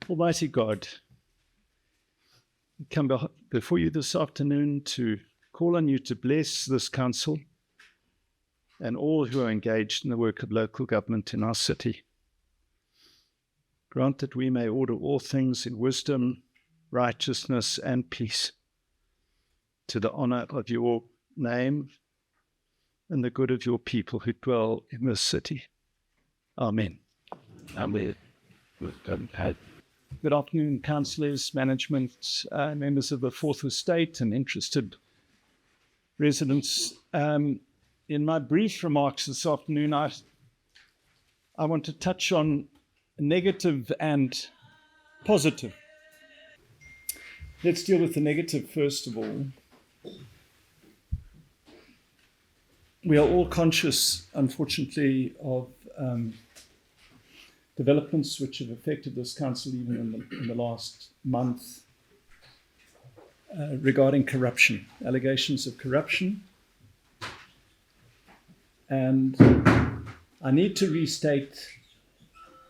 Almighty God, we come before you this afternoon to call on you to bless this council and all who are engaged in the work of local government in our city. Grant that we may order all things in wisdom, righteousness, and peace, to the honor of your name and the good of your people who dwell in this city. Amen. Amen. Good afternoon, councillors, management, members of the Fourth Estate, and interested residents. In my brief remarks this afternoon, I want to touch on negative and positive. Let's deal with the negative first of all. We are all conscious, unfortunately, of developments which have affected this council even in the last month regarding corruption, allegations of corruption. And I need to restate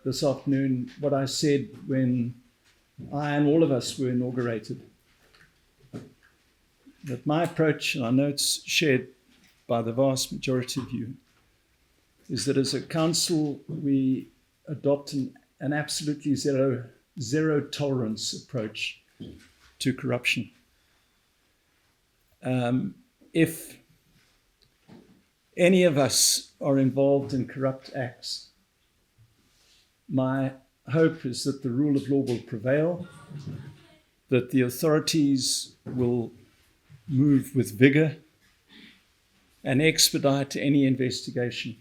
this afternoon what I said when I and all of us were inaugurated. That my approach, and I know it's shared by the vast majority of you, is that as a council we adopt an absolutely zero tolerance approach to corruption. If any of us are involved in corrupt acts, my hope is that the rule of law will prevail, that the authorities will move with vigor and expedite any investigation.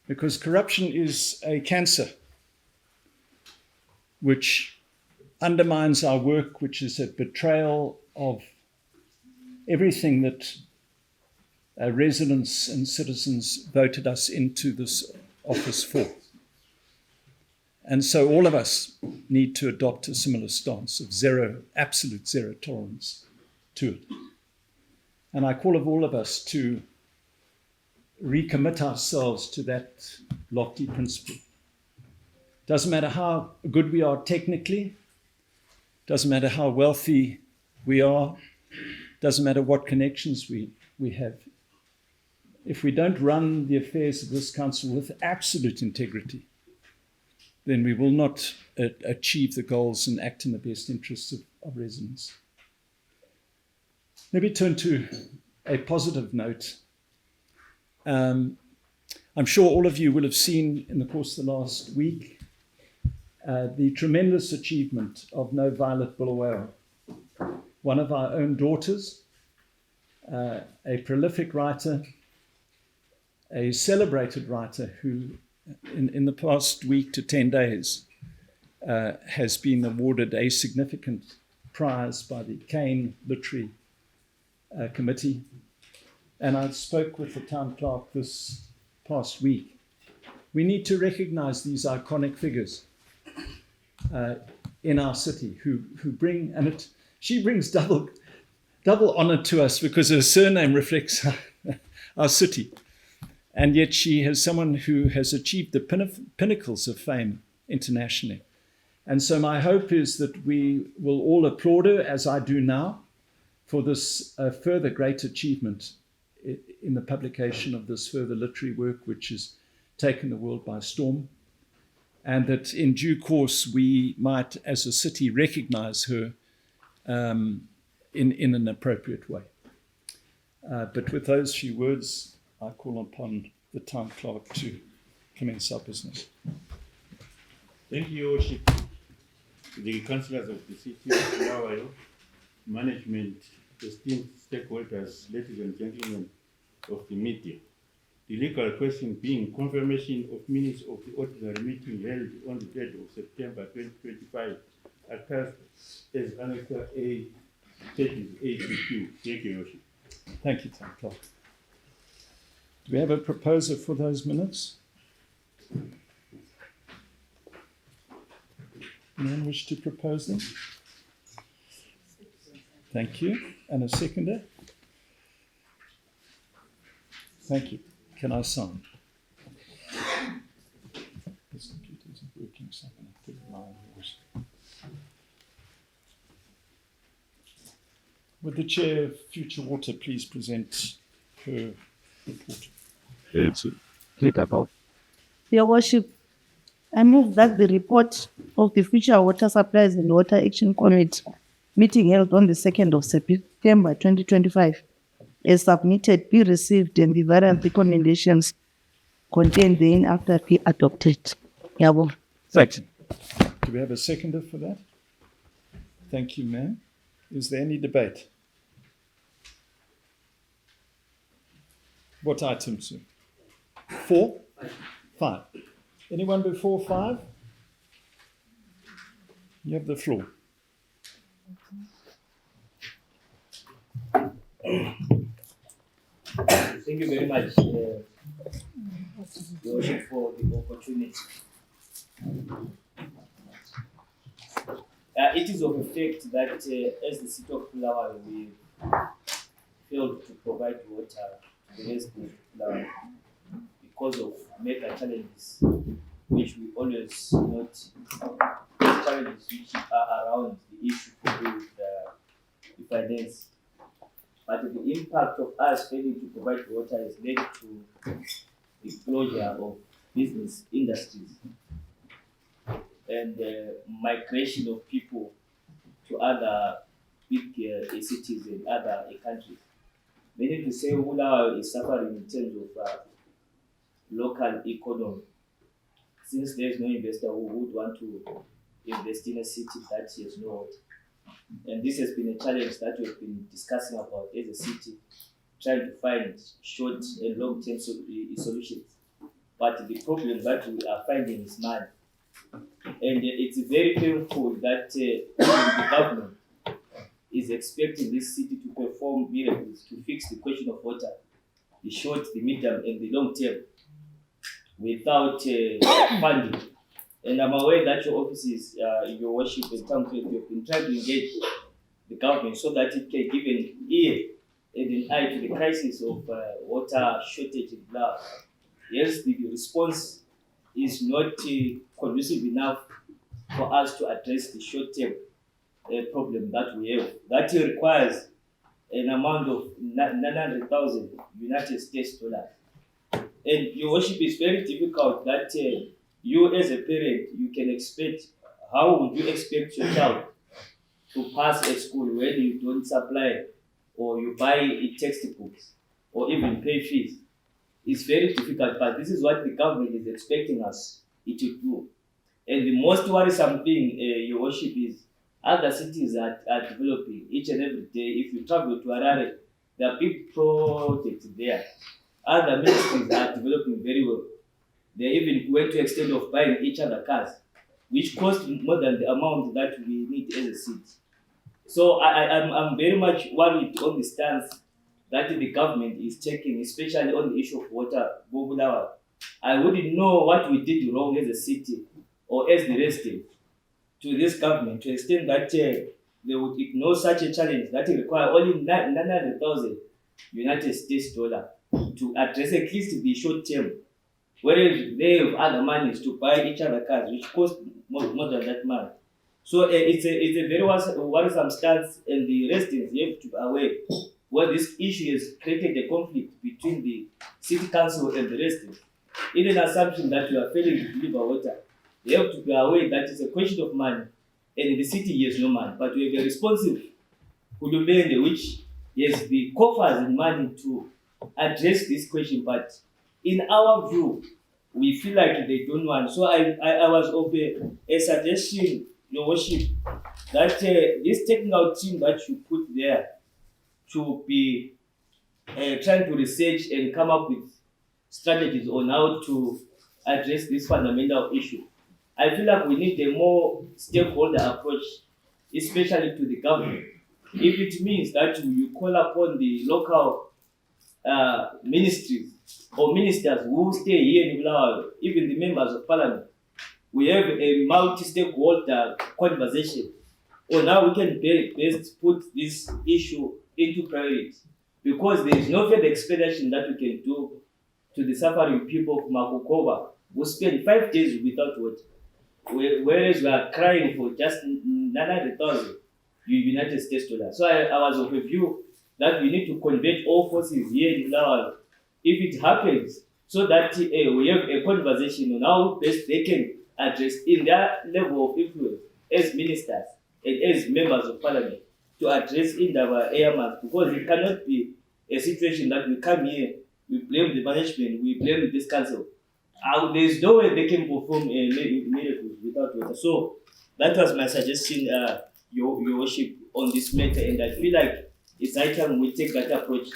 Because corruption is a cancer which undermines our work, which is a betrayal of everything that residents and citizens voted us into this office for. And so all of us need to adopt a similar stance of absolute zero tolerance to it. And I call of all of us to recommit ourselves to that lofty principle. Doesn't matter how good we are technically, doesn't matter how wealthy we are, doesn't matter what connections we have. If we don't run the affairs of this council with absolute integrity, then we will not achieve the goals and act in the best interests of residents. Let me turn to a positive note. I'm sure all of you will have seen in the course of the last week the tremendous achievement of No Violet Bulawayo, one of our own daughters, a prolific writer, a celebrated writer who in the past week to 10 days has been awarded a significant prize by the Kane Literary Committee. And I spoke with the town clerk this past week. We need to recognize these iconic figures in our city who bring, and she brings double honor to us because her surname reflects our city. And yet she has someone who has achieved the pinnacles of fame internationally. And so my hope is that we will all applaud her, as I do now, for this further great achievement in the publication of this further literary work, which has taken the world by storm, and that in due course we might, as a city, recognize her in an appropriate way. But with those few words, I call upon the town clerk to commence our business. Thank you, Your Worship. The councillors of the city of Bulawayo, management, esteemed stakeholders, ladies and gentlemen of the media. The legal question being confirmation of minutes of the ordinary meeting held on the 3rd of September 2025, attached as Annexure A, 38Q. Thank you, Your Worship. Thank you, town clerk. Do we have a proposer for those minutes? Anyone wish to propose them? Thank you. And a seconder? Thank you. Can I sign? This computer isn't working, so I'm going to Would the Chair of Future Water please present her report? Your Worship, I move that the report of the Future Water Supplies and Water Action Committee meeting held on the 2nd of September 2025 as submitted be received and the various recommendations contained therein after be adopted. Yabo. Second. Do we have a seconder for that? Thank you, ma'am. Is there any debate? What item, sir? 4? 5. Anyone before 5? You have the floor. Thank you very much, Your Worship, for the opportunity. It is of a fact that as the city of Bulawayo, we failed to provide water to the residents of Bulawayo because of mega challenges, which we always note, challenges which are around the issue to do with the finance. But the impact of us failing to provide water has led to the closure of business industries and migration of people to other big cities and other countries. Meaning to say Bulawayo is suffering in terms of local economy, since there is no investor who would want to invest in a city that has no water. And this has been a challenge that we've been discussing about as a city, trying to find short and long-term solutions. But the problem that we are finding is money. And it's very painful that the government is expecting this city to perform miracles to fix the question of water, the short, the medium, and the long term, without funding. And I'm aware that your offices, your worship and town clerk, you have been trying to engage the government so that it can give an ear and an eye to the crisis of water shortage in Bulawayo. Yes, the response is not conducive enough for us to address the short-term problem that we have. That requires an amount of 900,000 United States dollars. And your worship is very difficult that you as a parent, you can expect, how would you expect your child to pass at school when you don't supply or you buy textbooks or even pay fees? It's very difficult, but this is what the government is expecting us to do. And the most worrisome thing, your worship, is other cities are developing each and every day. If you travel to Harare, there are big projects there. Other ministries are developing very well. They even went to the extent of buying each other cars, which cost more than the amount that we need as a city. So I'm very much worried on the stance that the government is taking, especially on the issue of water, Bulawayo. I wouldn't know what we did wrong as a city or as the resident to this government to the extent that they would ignore such a challenge that require only 900,000 United States dollar to address at least the short term, whereas they have other monies to buy each other cars, which cost more than that money. So it's a very worrisome stance, and the residents have to be aware where this issue has created a conflict between the city council and the residents. In an assumption that we are failing to deliver water, they have to be aware that it's a question of money, and the city has no money. But we have a responsive Hulumende which has the coffers and money to address this question. But in our view, we feel like they don't want. So I was of a suggestion, your worship, that this technical team that you put there to be trying to research and come up with strategies on how to address this fundamental issue. I feel like we need a more stakeholder approach, especially to the government. If it means that you call upon the local ministries or ministers who stay here in Bulawayo, even the members of parliament, we have a multi-stakeholder conversation on how we can best put this issue into priority. Because there is no further explanation that we can do to the suffering people of Makokova who spend 5 days without water. whereas we are crying for just 900,000 United States dollars. So I was of a view that we need to convert all forces here in Bulawayo if it happens, so that we have a conversation on how best they can address in their level of influence as ministers and as members of parliament to address in our airmarks, because it cannot be a situation that we come here, we blame the management, we blame this council. There's no way they can perform miracles without water. So that was my suggestion, your worship, on this matter, and I feel like it's high time we take that approach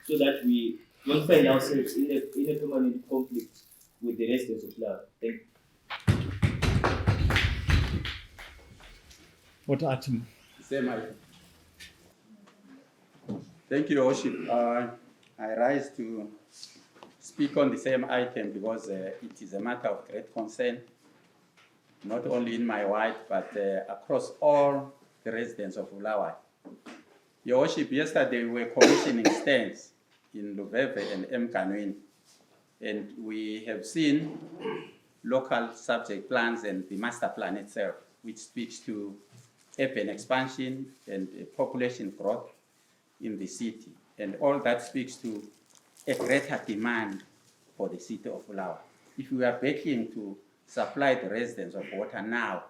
so that we don't find ourselves in a permanent conflict with the residents of Love. Thank you. What item? Same item. Thank you, Your Worship. I rise to speak on the same item because it is a matter of great concern, not only in my ward, but across all the residents of Bulawayo. Your Worship, yesterday we were commissioning stands in Luveve and Mkanwini, and we have seen local subject plans and the master plan itself, which speaks to urban expansion and population growth in the city. And all that speaks to a greater demand for the city of Bulawayo. If we are beginning to supply the residents of water now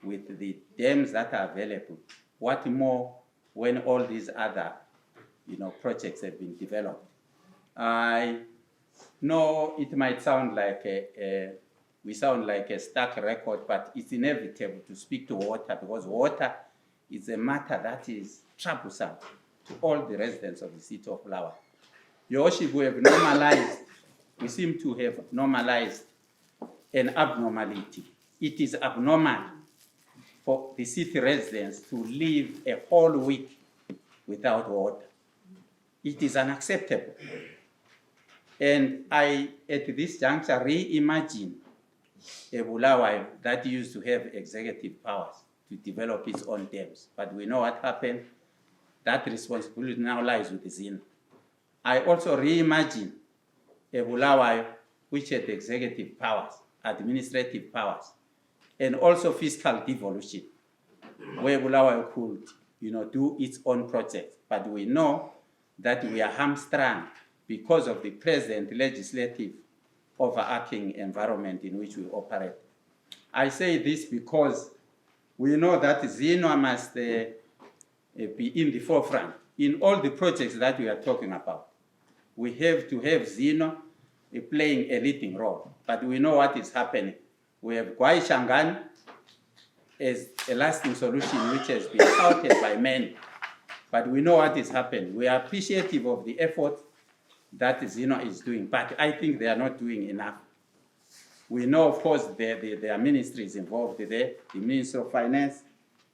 with the dams that are available, what more when all these other projects have been developed? I know it might sound like we sound like a stark record, but it's inevitable to speak to water, because water is a matter that is troublesome to all the residents of the city of Bulawayo. Your Worship, we seem to have normalized an abnormality. It is abnormal for the city residents to live a whole week without water. It is unacceptable. And I, at this juncture, reimagine a Bulawayo that used to have executive powers to develop its own dams. But we know what happened. That responsibility now lies with the ZINA. I also reimagine a Bulawayo which had executive powers, administrative powers, and also fiscal devolution, where Bulawayo could, do its own projects. But we know that we are hamstrung because of the present legislative overarching environment in which we operate. I say this because we know that ZINA must be in the forefront in all the projects that we are talking about. We have to have ZINA playing a leading role, but we know what is happening. We have Gwai Shangan as a lasting solution which has been touted by many, but we know what is happening. We are appreciative of the effort that ZINA is doing, but I think they are not doing enough. We know, of course, there are ministries involved there, the Ministry of Finance,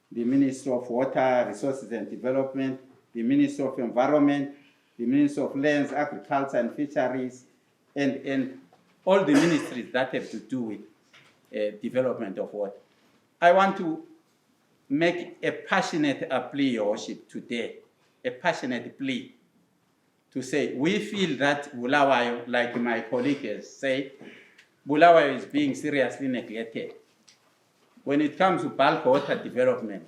the Ministry of Water, Resources and Development, the Ministry of Environment, the Ministry of Lands, Agriculture and Fisheries, and all the ministries that have to do with development of water. I want to make a passionate plea, Your Worship, today, a passionate plea to say we feel that Bulawayo, like my colleague has said, Bulawayo is being seriously neglected when it comes to bulk water development,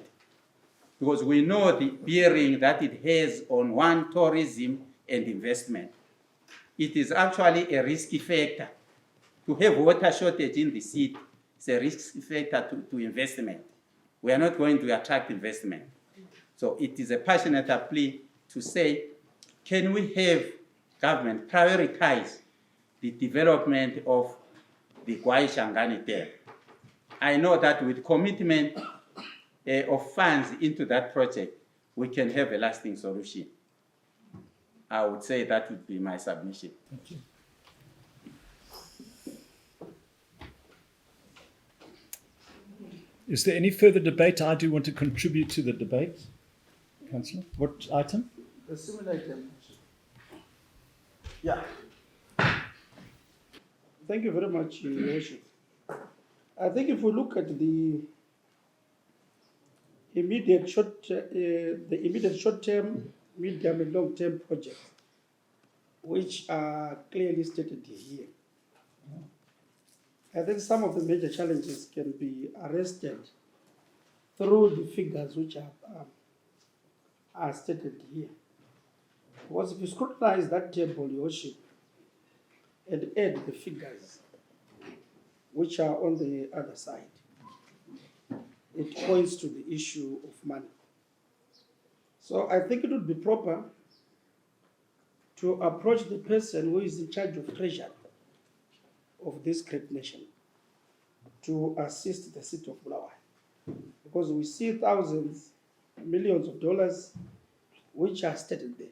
because we know the bearing that it has on one, tourism and investment. It is actually a risky factor. To have water shortage in the city is a risky factor to investment. We are not going to attract investment. So it is a passionate plea to say, can we have government prioritize the development of the Gwai Shangani Dam? I know that with commitment of funds into that project, we can have a lasting solution. I would say that would be my submission. Thank you. Is there any further debate? I do want to contribute to the debate. Councillor, what item? A similar item. Yeah. Thank you very much, Your Worship. I think if we look at the immediate short-term, medium, and long-term projects, which are clearly stated here, I think some of the major challenges can be arrested through the figures which are stated here. Because if you scrutinize that table, Your Worship, and add the figures which are on the other side, it points to the issue of money. So I think it would be proper to approach the person who is in charge of treasury of this great nation to assist the city of Bulawayo. Because we see thousands, millions of dollars which are stated there.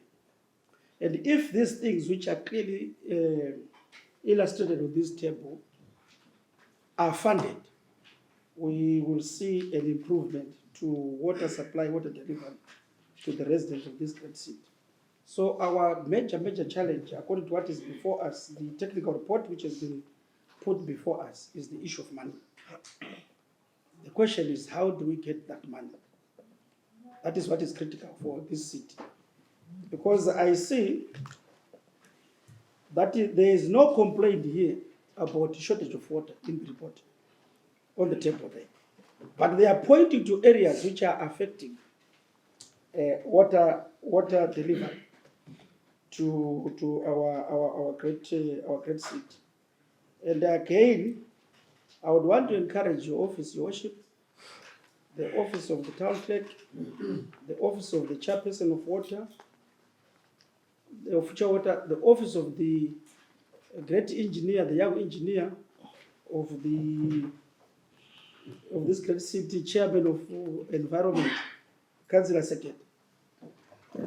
And if these things which are clearly illustrated on this table are funded, we will see an improvement to water supply, water delivery to the residents of this great city. So our major challenge, according to what is before us, the technical report which has been put before us, is the issue of money. The question is, how do we get that money? That is what is critical for this city. Because I see that there is no complaint here about shortage of water in the report on the table there. But they are pointing to areas which are affecting water delivery to our great city. And again, I would want to encourage your office, Your Worship, the office of the town clerk, the office of the chairperson of water, the official water, the office of the great engineer, the young engineer of this great city, chairman of environment, councillor secretary,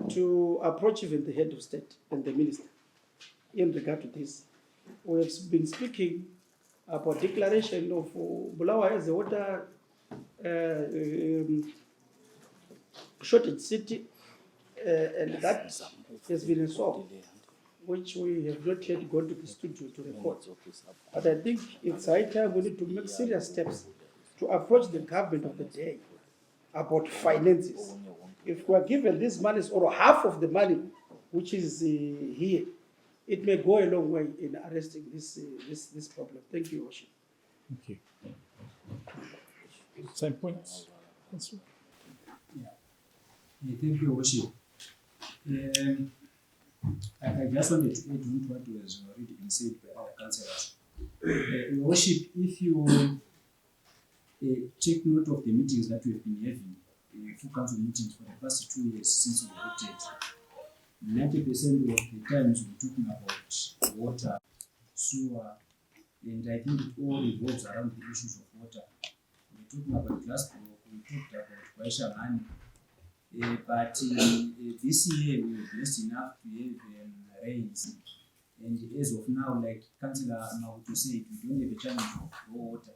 to approach even the head of state and the minister in regard to this. We have been speaking about declaration of Bulawayo as a water shortage city, and that has been resolved, which we have not yet gone to the studio to report. But I think it's high time we need to make serious steps to approach the government of the day about finances. If we are given this money or half of the money which is here, it may go a long way in arresting this problem. Thank you, Your Worship. Thank you. Same points. Thank you, Your Worship. I just wanted to add on to what was already been said by other councillors. Your Worship, if you take note of the meetings that we have been having, full council meetings for the past 2 years since we elected, 90% of the times we're talking about water, sewer, and I think it all revolves around the issues of water. We're talking about Glasgow, we talked about Waishamani, but this year we were blessed enough to have rains. And as of now, like Councillor Mahuto said, we don't have a challenge of raw water.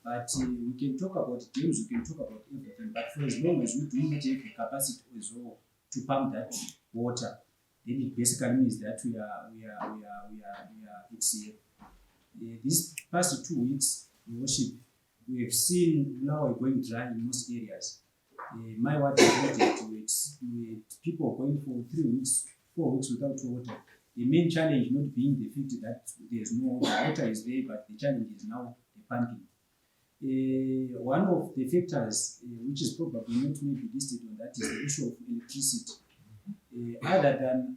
But we can talk about dams, we can talk about everything, but for as long as we do not have the capacity as well to pump that water, then it basically means that we are it's these past 2 weeks, Your Worship, we have seen now going dry in most areas. My water project, with people going for 3 weeks, 4 weeks without water. The main challenge not being the fact that there's no water is there, but the challenge is now the pumping. One of the factors which is probably not maybe listed on that is the issue of electricity. Other than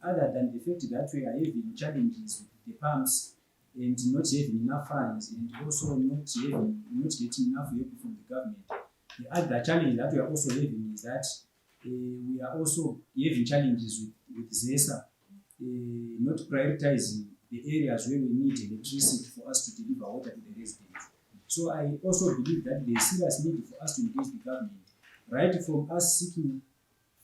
the fact that we are having challenges with the pumps and not having enough funds and also not getting enough help from the government. The other challenge that we are also having is that we are also having challenges with ZESA, not prioritizing the areas where we need electricity for us to deliver water to the residents. So I also believe that there is serious need for us to engage the government, right from us seeking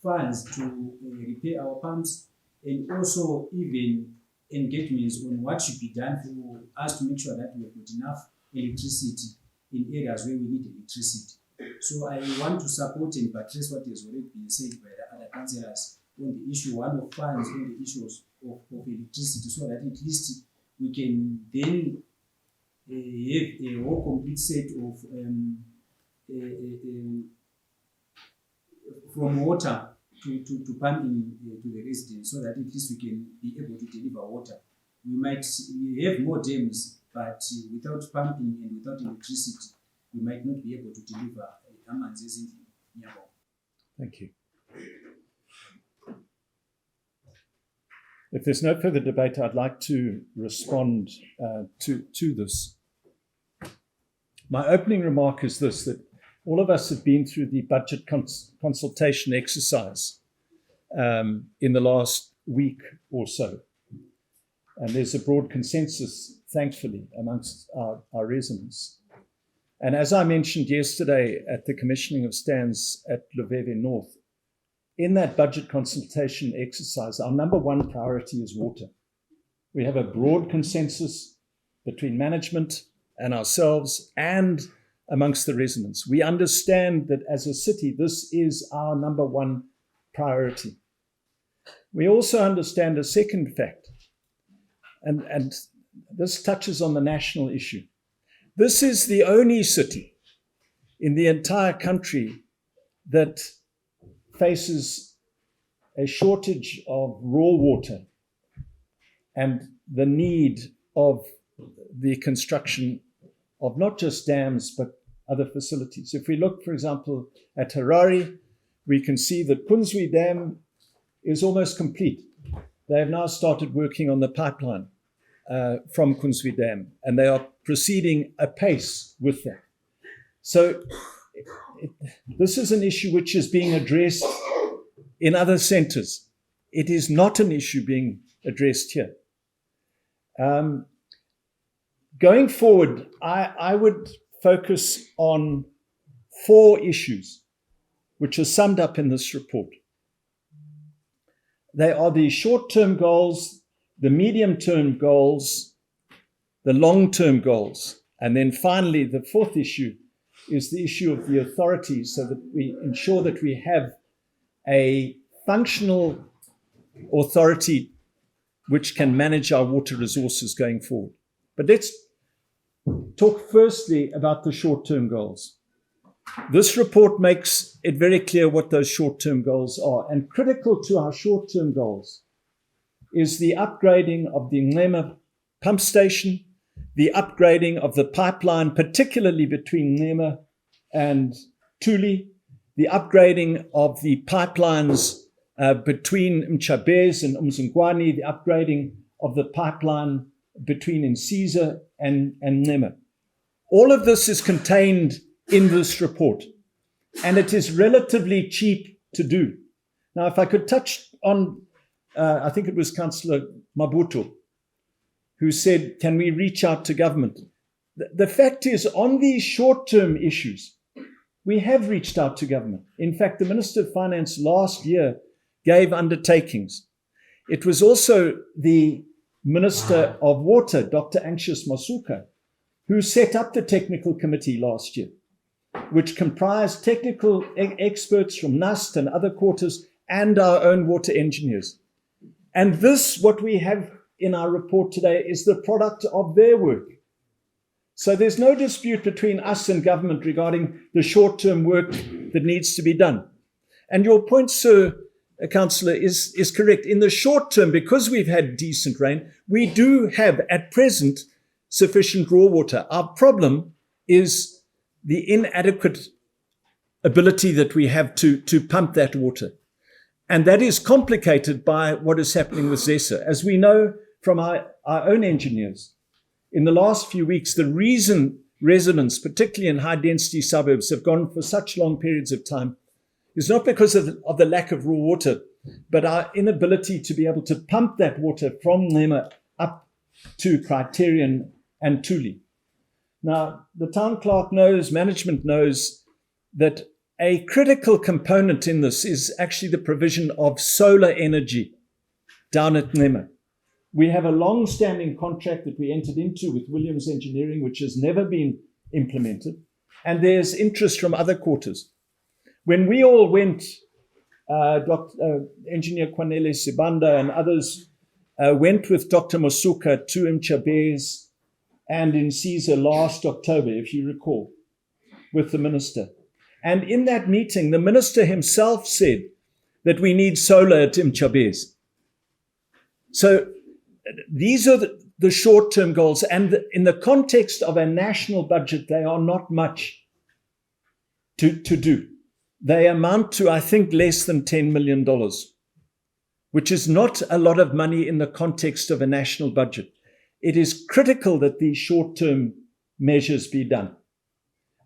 funds to repair our pumps, and also even engagements on what should be done for us to make sure that we have got enough electricity in areas where we need electricity. So I want to support and buttress what has already been said by the other councillors on the issue, one of funds, on the issues of electricity, so that at least we can then have a more complete set of from water to pumping to the residents, so that at least we can be able to deliver water. We have more dams, but without pumping and without electricity, we might not be able to deliver amanzi in Nyabo. Thank you. If there's no further debate, I'd like to respond to this. My opening remark is this, that all of us have been through the budget consultation exercise in the last week or so. And there's a broad consensus, thankfully, amongst our residents. And as I mentioned yesterday at the commissioning of stands at Luveve North, in that budget consultation exercise, our number one priority is water. We have a broad consensus between management and ourselves and amongst the residents. We understand that as a city, this is our number one priority. We also understand a second fact, and this touches on the national issue. This is the only city in the entire country that faces a shortage of raw water and the need of the construction of not just dams, but other facilities. If we look, for example, at Harare, we can see that Kunzwi Dam is almost complete. They have now started working on the pipeline from Kunzwi Dam, and they are proceeding apace with that. So this is an issue which is being addressed in other centers. It is not an issue being addressed here. Going forward, I would focus on 4 issues which are summed up in this report. They are the short-term goals, the medium-term goals, the long-term goals, and then finally the 4th issue is the issue of the authority, so that we ensure that we have a functional authority which can manage our water resources going forward. But let's talk firstly about the short-term goals. This report makes it very clear what those short-term goals are, and critical to our short-term goals is the upgrading of the Ngema pump station, the upgrading of the pipeline, particularly between Ngema and Tuli, the upgrading of the pipelines between Mchabez and Umzingwani, the upgrading of the pipeline between Insiza and Ngema. All of this is contained in this report, and it is relatively cheap to do. Now, if I could touch on, I think it was Councillor Mabuto, who said, can we reach out to government? The fact is, on these short-term issues, we have reached out to government. In fact, the Minister of Finance last year gave undertakings. It was also the Minister of Water, Dr. Anxious Masuka, who set up the technical committee last year, which comprised technical experts from NUST and other quarters and our own water engineers. And this, what we have in our report today, is the product of their work. So there's no dispute between us and government regarding the short-term work that needs to be done. And your point, Sir Councillor, is correct. In the short term, because we've had decent rain, we do have at present sufficient raw water. Our problem is the inadequate ability that we have to pump that water. And that is complicated by what is happening with ZESA. As we know from our own engineers, in the last few weeks, the reason residents, particularly in high-density suburbs, have gone for such long periods of time is not because of the lack of raw water, but our inability to be able to pump that water from Ngema up to Criterion and Tuli. Now, the town clerk knows, management knows, that a critical component in this is actually the provision of solar energy down at Ngema. We have a long-standing contract that we entered into with Williams Engineering, which has never been implemented, and there's interest from other quarters. When we all went, Engineer Kwanele Sibanda and others went with Dr. Masuka to Mchabez and in Caesar last October, if you recall, with the minister. And in that meeting, the minister himself said that we need solar at Mchabez. So these are the short-term goals. And in the context of a national budget, they are not much to do. They amount to, I think, less than $10 million, which is not a lot of money in the context of a national budget. It is critical that these short-term measures be done.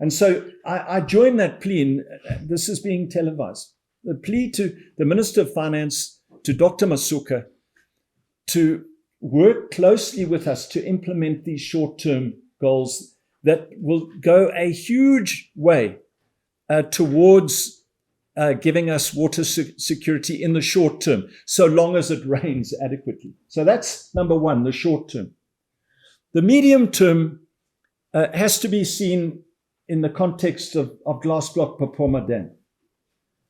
And so I join that plea, and this is being televised. The plea to the Minister of Finance, to Dr. Masuka, to work closely with us to implement these short-term goals that will go a huge way towards giving us water security in the short term, so long as it rains adequately. So that's number one, the short term. The medium term has to be seen in the context of Glass Block Bopoma Dam,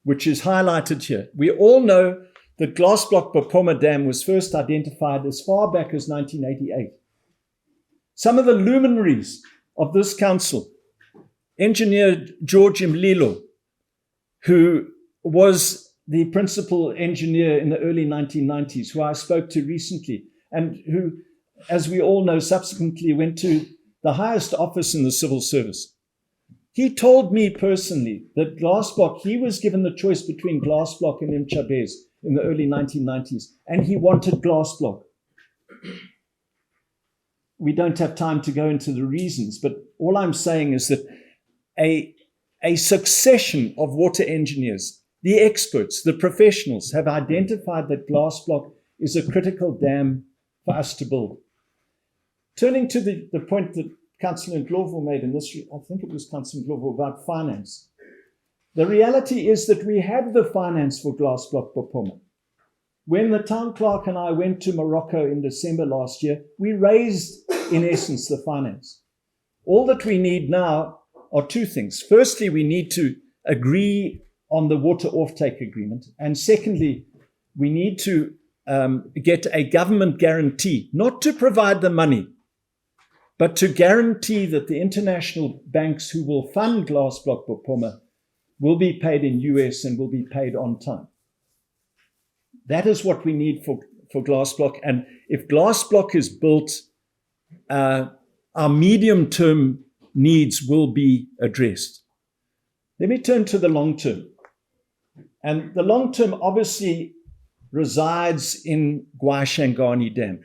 which is highlighted here. We all know that Glass Block Bopoma Dam was first identified as far back as 1988. Some of the luminaries of this council, Engineer George Mlilo, who was the principal engineer in the early 1990s, who I spoke to recently, and who, as we all know, subsequently went to the highest office in the civil service. He told me personally that Glass Block, he was given the choice between Glass Block and Mchabez in the early 1990s, and he wanted Glass Block. We don't have time to go into the reasons, but all I'm saying is that a succession of water engineers, the experts, the professionals, have identified that Glass Block is a critical dam for us to build. Turning to the point that Councillor Ndlovu made in this, I think it was Councillor Ndlovu, about finance. The reality is that we have the finance for Glass Block Bopoma. When the town clerk and I went to Morocco in December last year, we raised, in essence, the finance. All that we need now are two things. Firstly, we need to agree on the water offtake agreement. And secondly, we need to get a government guarantee, not to provide the money, but to guarantee that the international banks who will fund Glass Block Bopoma will be paid in US and will be paid on time. That is what we need for Glass Block. And if Glass Block is built, our medium-term needs will be addressed. Let me turn to the long term. And the long term obviously resides in Gwashangani Dam.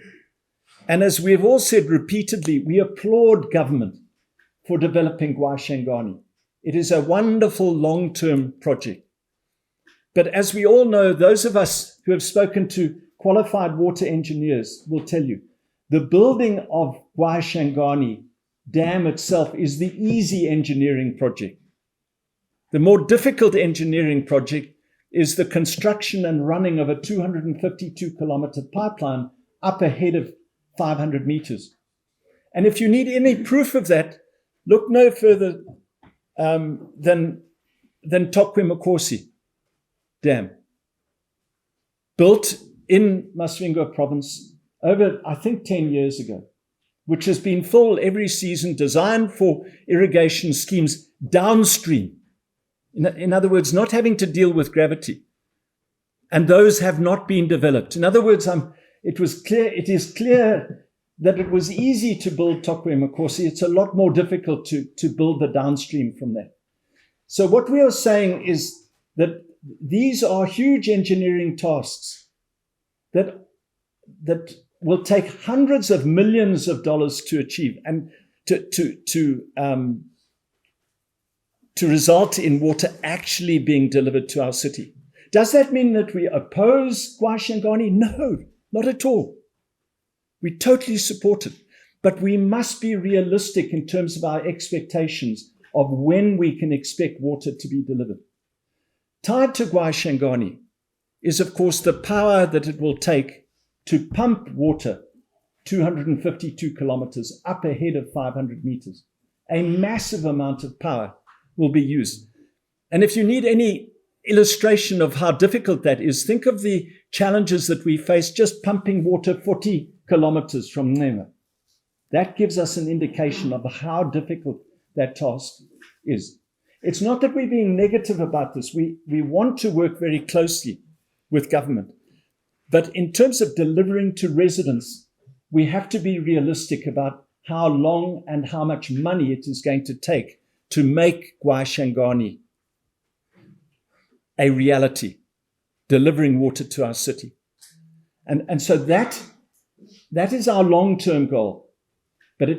And as we've all said repeatedly, we applaud government for developing Gwashangani. It is a wonderful long-term project. But as we all know, those of us who have spoken to qualified water engineers will tell you, the building of Gwashangani Dam itself is the easy engineering project. The more difficult engineering project is the construction and running of a 252-kilometer pipeline up ahead of 500 meters. And if you need any proof of that, look no further than Tokwe Makosi Dam, built in Masvingo province over, I think, 10 years ago, which has been full every season, designed for irrigation schemes downstream. In other words, not having to deal with gravity. And those have not been developed. In other words, it is clear that it was easy to build Tokwe Makosi. It's a lot more difficult to build the downstream from that. So what we are saying is that these are huge engineering tasks that will take hundreds of millions of dollars to achieve and to result in water actually being delivered to our city. Does that mean that we oppose Gwashangani? No, not at all. We totally support it. But we must be realistic in terms of our expectations of when we can expect water to be delivered. Tied to Gwashangani is, of course, the power that it will take to pump water 252 kilometers up ahead of 500 meters. A massive amount of power will be used. And if you need any illustration of how difficult that is, think of the challenges that we face just pumping water 40 kilometers from Nema. That gives us an indication of how difficult that task is. It's not that we're being negative about this. We want to work very closely with government. But in terms of delivering to residents we have to be realistic about how long and how much money it is going to take to make Gwashangani a reality, delivering water to our city. And so that is our long-term goal. But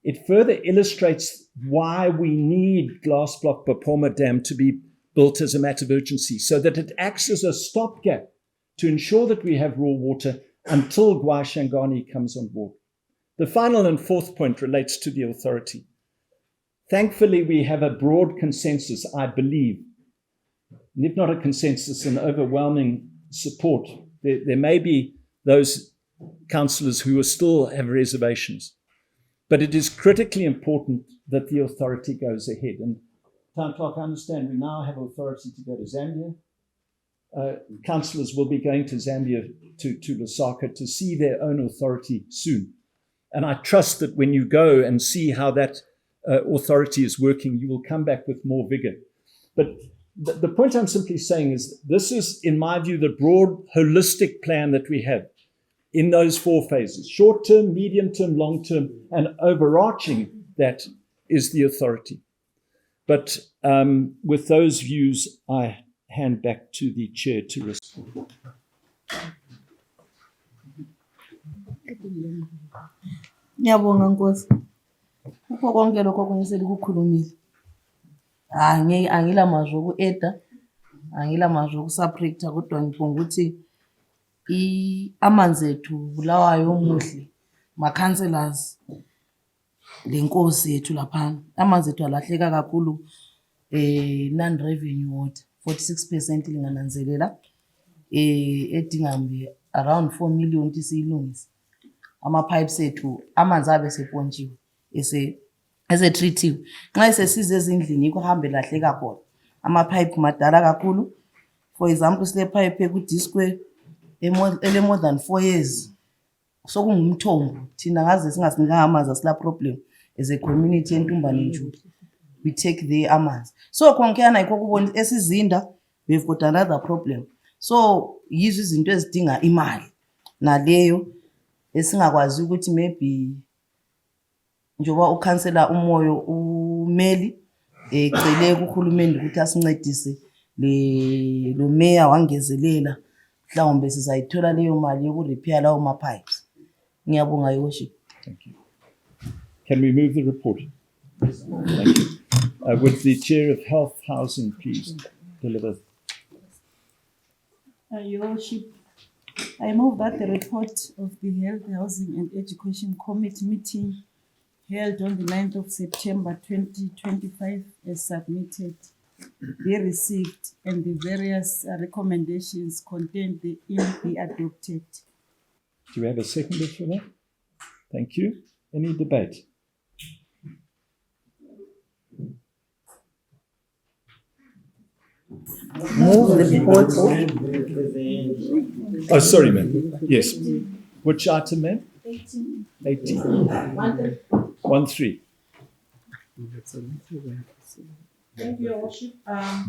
it further illustrates why we need Glass Block Bapoma Dam to be built as a matter of urgency, so that it acts as a stopgap to ensure that we have raw water until Gwashangani comes on board. The final and fourth point relates to the authority. Thankfully, we have a broad consensus, I believe, and if not a consensus, an overwhelming support. There may be those councillors who still have reservations, but it is critically important that the authority goes ahead. And Town Clerk, I understand we now have authority to go to Zambia. Councillors will be going to Zambia, to Lusaka, to see their own authority soon. And I trust that when you go and see how that authority is working, you will come back with more vigor. But the point I'm simply saying is this is, in my view, the broad, holistic plan that we have in those four phases: short-term, medium-term, long-term, and overarching that is the authority. But with those views, I hand back to the chair to respond. Ngiyabonga Nkosi. Kukho konke lokho okunye selikukhulumile. Angila mazwi oku-eda, angila mazwi okusubtracta, kodwa ngibonga ukuthi amanzi ethu Bulawayo omuhle, ma-councillors, le nkosi yethu laphana, amanzi ethu alahleka kakhulu, non-revenue water, 46% lingananzelela, edinga around 4 million tisiyilungisa. Ama-pipes ethu, amanzi abe sepontshiwe, esetreatiwe. Nxa esesiza ezindlini yikho ahambe lahleka khona. Ama-pipe madala kakhulu. For example, sile pipe ekudisque ele more than 4 years. Sokungumthombo. Thina ngaze singasinika amanzi asila problem as a community eNtumbane Njuli. We take the amanzi. So khonkeyana yikho kubona esizinda, we've got another problem. So yizo izinto ezidinga imali. Naleyo esingakwazi ukuthi maybe njoba ukhansela umoyo umeli ecele kuhulumeni ukuthi asincedise lo mayor wangezelela, mhlawumbe sizayithola leyo mali yokurepair lawo ma-pipes. Ngiyabonga, Your Worship. Thank you. Can we move the report? Thank you. Would the Chair of Health Housing please deliver? Your Worship, I move that the report of the Health, Housing and Education Committee meeting held on the 9th of September 2025 as submitted be received and the various recommendations contained therein be adopted. Do we have a seconder for that? Thank you. Any debate? Move the report. Oh, sorry, ma'am. Yes. Which item, ma'am? 18. 18. 13. Thank you, Your Worship. I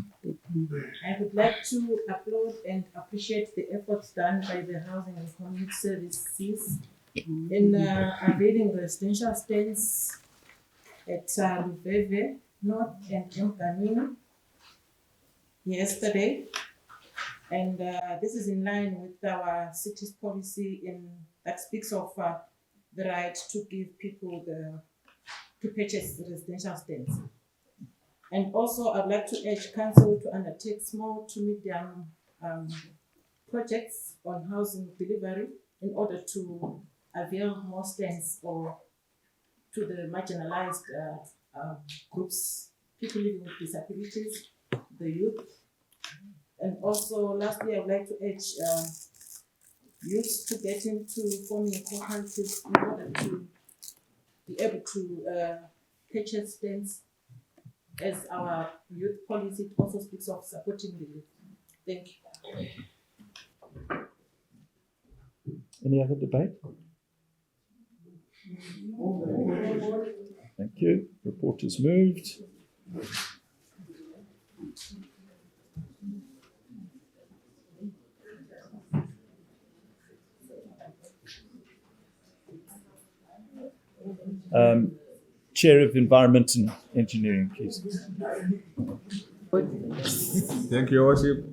would like to applaud and appreciate the efforts done by the Housing and Community Services in availing residential stands at Luveve North and Mganwini yesterday. And this is in line with our city's policy that speaks of the right to give people to purchase residential stands. And also, I'd like to urge council to undertake small to medium projects on housing delivery in order to avail more stands or to the marginalized groups, people living with disabilities, the youth. And also, lastly, I would like to urge youth to get into forming cooperatives in order to be able to purchase stands, as our youth policy also speaks of supporting the youth. Thank you. Any other debate? Thank you. Report is moved. Chair of Environment and Engineering, please. Thank you, Your Worship.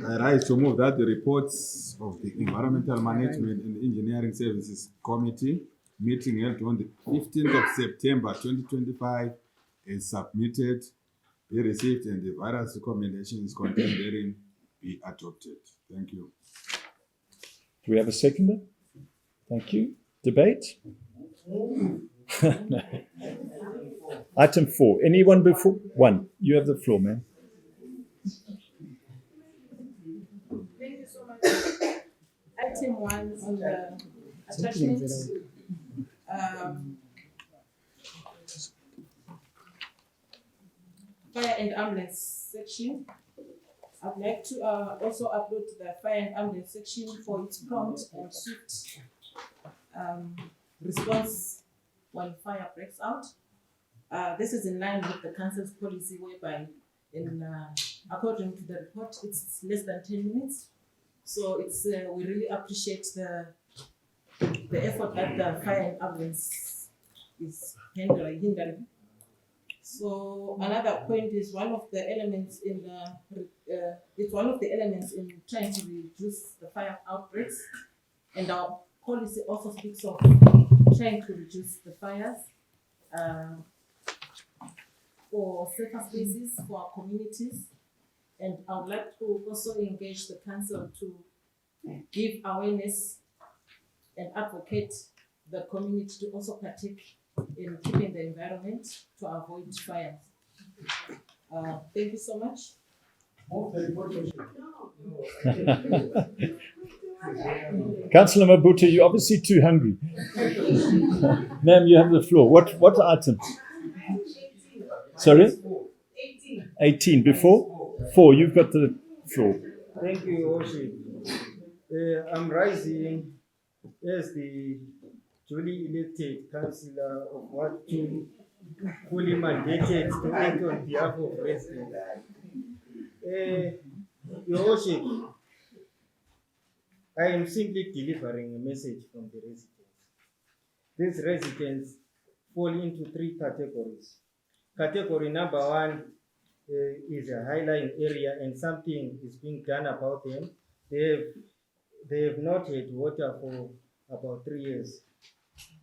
I rise to move that the reports of the Environmental Management and Engineering Services Committee meeting held on the 15th of September 2025 is submitted, be received, and the various recommendations contained therein be adopted. Thank you. Do we have a seconder? Thank you. Debate? No. Item 4. Anyone before? 1. You have the floor, ma'am. Thank you so much. Item 1 on the attachment. Fire and ambulance section. I'd like to also upload the fire and ambulance section for its prompt and swift response when fire breaks out. This is in line with the council's policy whereby according to the report, it's less than 10 minutes. So it's we really appreciate the effort that the fire and ambulance is hindering. So another point is one of the elements in it's one of the elements in trying to reduce the fire outbreaks, and our policy also speaks of trying to reduce the fires for safer spaces for our communities. And I would like to also engage the council to give awareness and advocate the community to also partake in keeping the environment to avoid fires. Thank you so much. Councillor Mabuta, you're obviously too hungry. Ma'am, you have the floor. What item? Sorry? 18. Before? 4. You've got the floor. Thank you, Your Worship. I'm rising as the duly elected councillor of Ward 2, fully mandated to act on behalf of residents. Your Worship, I am simply delivering a message from the residents. These residents fall into 3 categories. Category number 1 is a high-lying area and something is being done about them. They have not had water for about 3 years.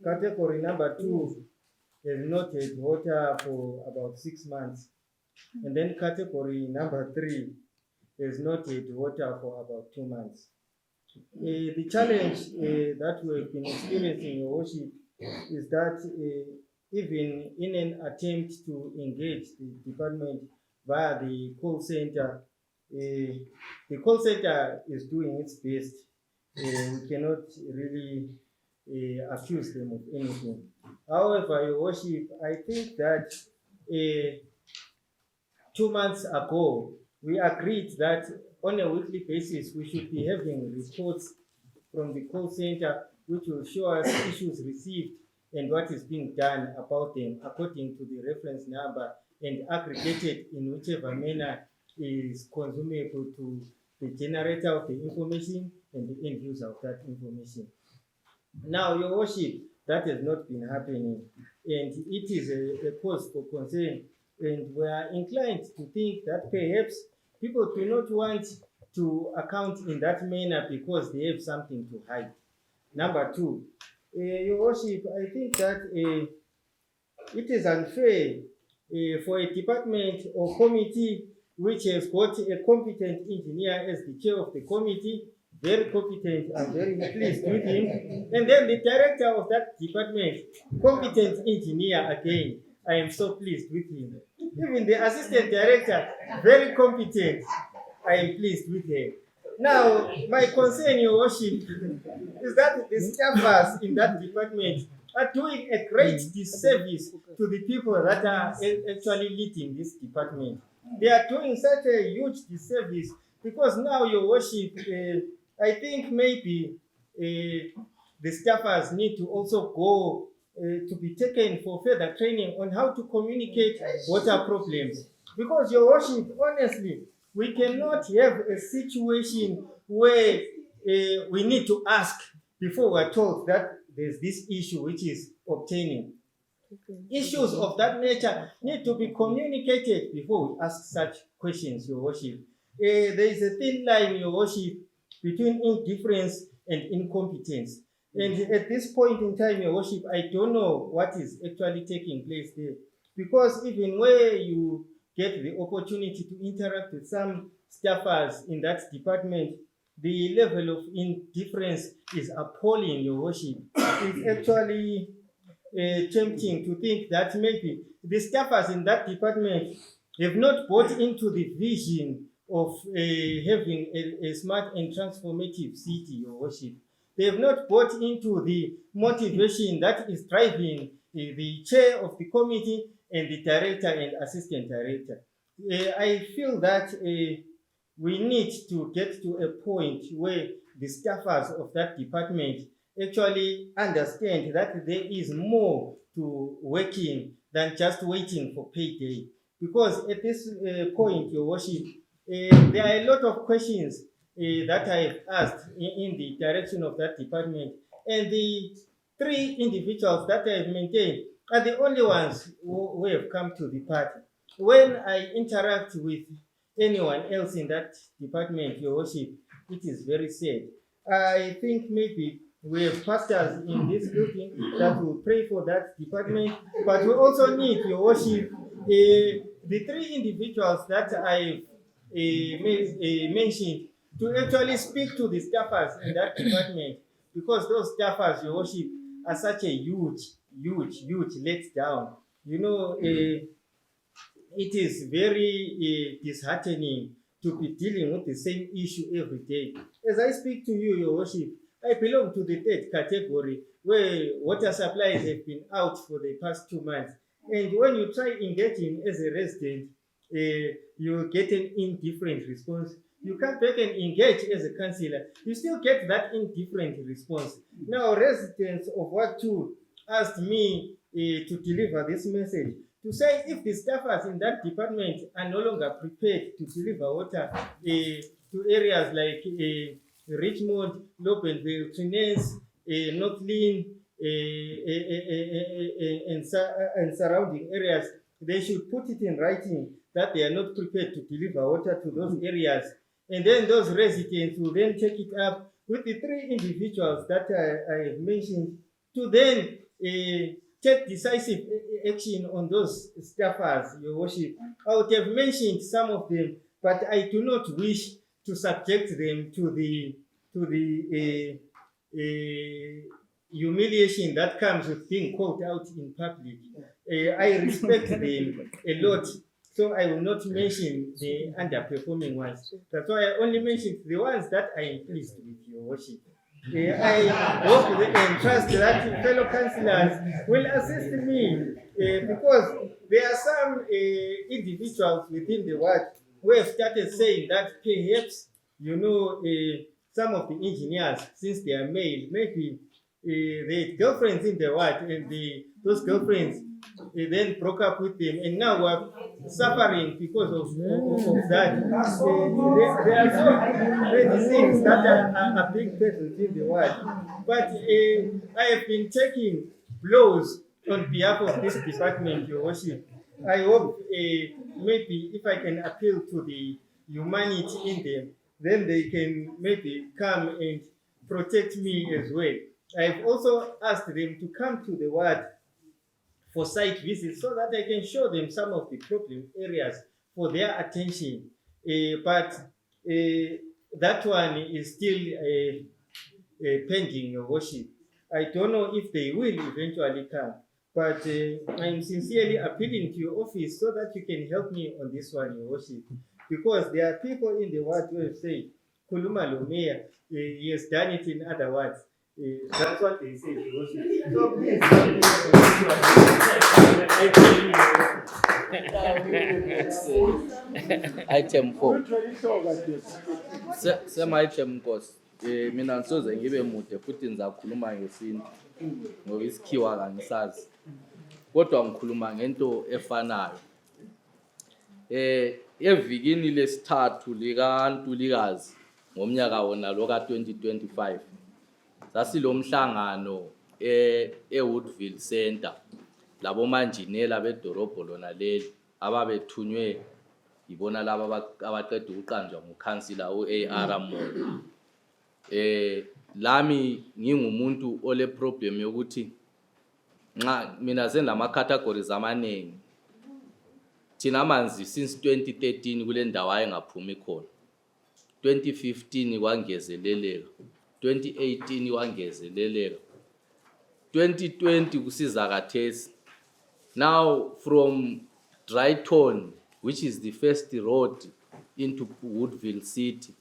Category number 2 has not had water for about 6 months. And then category number 3 has not had water for about 2 months. The challenge that we have been experiencing, Your Worship, is that even in an attempt to engage the department via the call center is doing its best. We cannot really accuse them of anything. However, Your Worship, I think that 2 months ago, we agreed that on a weekly basis, we should be having reports from the call center which will show us issues received and what is being done about them according to the reference number and aggregated in whichever manner is consumable to the generator of the information and the end user of that information. Now, Your Worship, that has not been happening, and it is a cause for concern, and we are inclined to think that perhaps people do not want to account in that manner because they have something to hide. Number 2, Your Worship, I think that it is unfair for a department or committee which has got a competent engineer as the chair of the committee, very competent, I'm very pleased with him, and then the director of that department, competent engineer again, I am so pleased with him. Even the assistant director, very competent, I am pleased with her. Now, my concern, Your Worship, is that the staffers in that department are doing a great disservice to the people that are actually leading this department. They are doing such a huge disservice because now, Your Worship, I think maybe the staffers need to also go to be taken for further training on how to communicate water problems. Because, Your Worship, honestly, we cannot have a situation where we need to ask before we're told that there's this issue which is obtaining. issues of that nature need to be communicated before we ask such questions, Your Worship. There is a thin line, Your Worship, between indifference and incompetence. And at this point in time, Your Worship, I don't know what is actually taking place there. Because even where you get the opportunity to interact with some staffers in that department, the level of indifference is appalling, Your Worship. It's actually tempting to think that maybe the staffers in that department have not bought into the vision of having a smart and transformative city, Your Worship. They have not bought into the motivation that is driving the chair of the committee and the director and assistant director. I feel that we need to get to a point where the staffers of that department actually understand that there is more to working than just waiting for payday. Because at this point, Your Worship, there are a lot of questions that I have asked in the direction of that department, and the 3 individuals that I have maintained are the only ones who have come to the party. When I interact with anyone else in that department, Your Worship, it is very sad. I think maybe we have pastors in this building that will pray for that department, but we also need, Your Worship, the 3 individuals that I've mentioned to actually speak to the staffers in that department, because those staffers, Your Worship, are such a huge letdown. You know, it is very disheartening to be dealing with the same issue every day. As I speak to you, Your Worship, I belong to the 3rd category where water supplies have been out for the past 2 months. And when you try engaging as a resident, you get an indifferent response. You come back and engage as a councillor, you still get that indifferent response. Now, residents of Ward 2 asked me to deliver this message, to say if the staffers in that department are no longer prepared to deliver water to areas like Richmond, Lobenville, Trines, North Lynn, and surrounding areas, they should put it in writing that they are not prepared to deliver water to those areas. And then those residents will then take it up with the 3 individuals that I have mentioned to then take decisive action on those staffers, Your Worship. I would have mentioned some of them, but I do not wish to subject them to the humiliation that comes with being called out in public. I respect them a lot, so I will not mention the underperforming ones. That's why I only mentioned the ones that I am pleased with, Your Worship. I hope and trust that fellow councillors will assist me because there are some individuals within the ward who have started saying that perhaps, you know, some of the engineers, since they are male, maybe they had girlfriends in the ward, and those girlfriends then broke up with them, and now we're suffering because of that. There are so many things that are being settled in the world. But I have been taking blows on behalf of this department, Your Worship. I hope maybe if I can appeal to the humanity in them, then they can maybe come and protect me as well. I've also asked them to come to the ward for site visits so that I can show them some of the problem areas for their attention. But that one is still pending, Your Worship. I don't know if they will eventually come, but I'm sincerely appealing to your office so that you can help me on this one, Your Worship. Because there are people in the ward who have said, Kuluma Lumea, he has done it in other words. That's what they say, Your Worship. So please, Item 4. Same item Nkosi. Mina ngisoze ngibe mude futhi ngizakhuluma ngesintu ngoba isikhiwa kangisazi. Kodwa ngikhuluma ngento efanayo. Evikini lesithathu lika Ntulikazi ngomnyaka wona lo ka 2025 sasilomhlangano eWoodville Center labo manjinela bedorobho lona leli ababethunywe yibona laba abaqeda ukuqanjwa ngukhansila u-AR Moyo. Lami ngingumuntu ole problem yokuthi nxa mina senama categories amaningi. Thina amanzi since 2013 kule ndawo ayengaphumi khona. 2015 kwangezeleleka, 2018 kwangezeleleka, 2020 kusiza kathesi. Now from Dryton, which is the first road into Woodville City,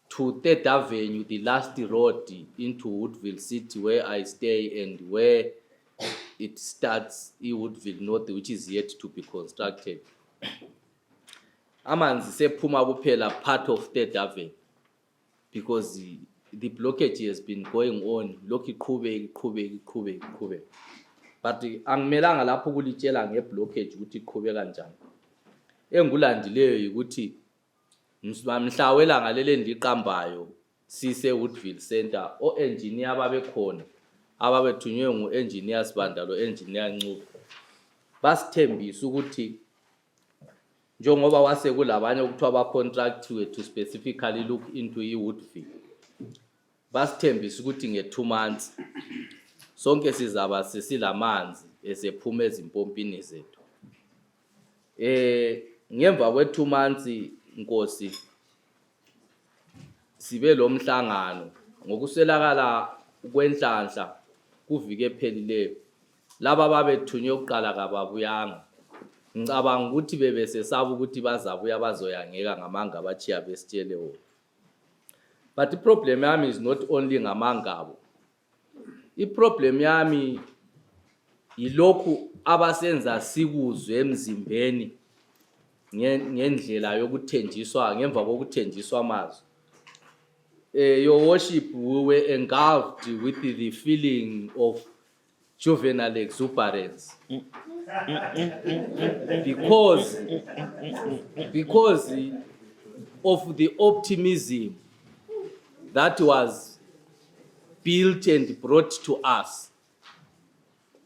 to 3rd Avenue, the last road into Woodville City where I stay and where it starts in Woodville North, which is yet to be constructed. Amanzi sephuma kuphela part of 3rd Avenue because the blockage has been going on. Lokhu iqhubeka. But angimelanga lapho kulitshela ngeblockage ukuthi iqhubeka kanjani. Engulandileyo ukuthi mhla welanga lele ndiqambayo sise Woodville Center o-engineer babekhona ababethunywe ngu-engineer Sibanda lo engineer Ncube basithembisa ukuthi njengoba wase kulabanye ukuthiwa ba-contractiwe to specifically look into i-Woodville, basithembisa ukuthi nge-2 months sonke sizaba sesilamanzi esephuma ezimpompini zethu. Ngemva kwe-2 months Nkosi sibe lo mhlangano ngokuswelakala kwenhlanhla kuvike ephelileyo laba babethunywe ukuqala kababuyanga. Ngicabanga ukuthi bebesesaba ukuthi bazabuya bazoyangeka ngamanga abachiya besitshele wona. But iproblem yami is not only ngamangabo. Iproblem yami yilokhu abasenza sikuzwe emzimbeni ngendlela yokuthenjiswa ngemva kokuthenjiswa amazwi. Your worship, we were engulfed with the feeling of juvenile exuberance because of the optimism that was built and brought to us.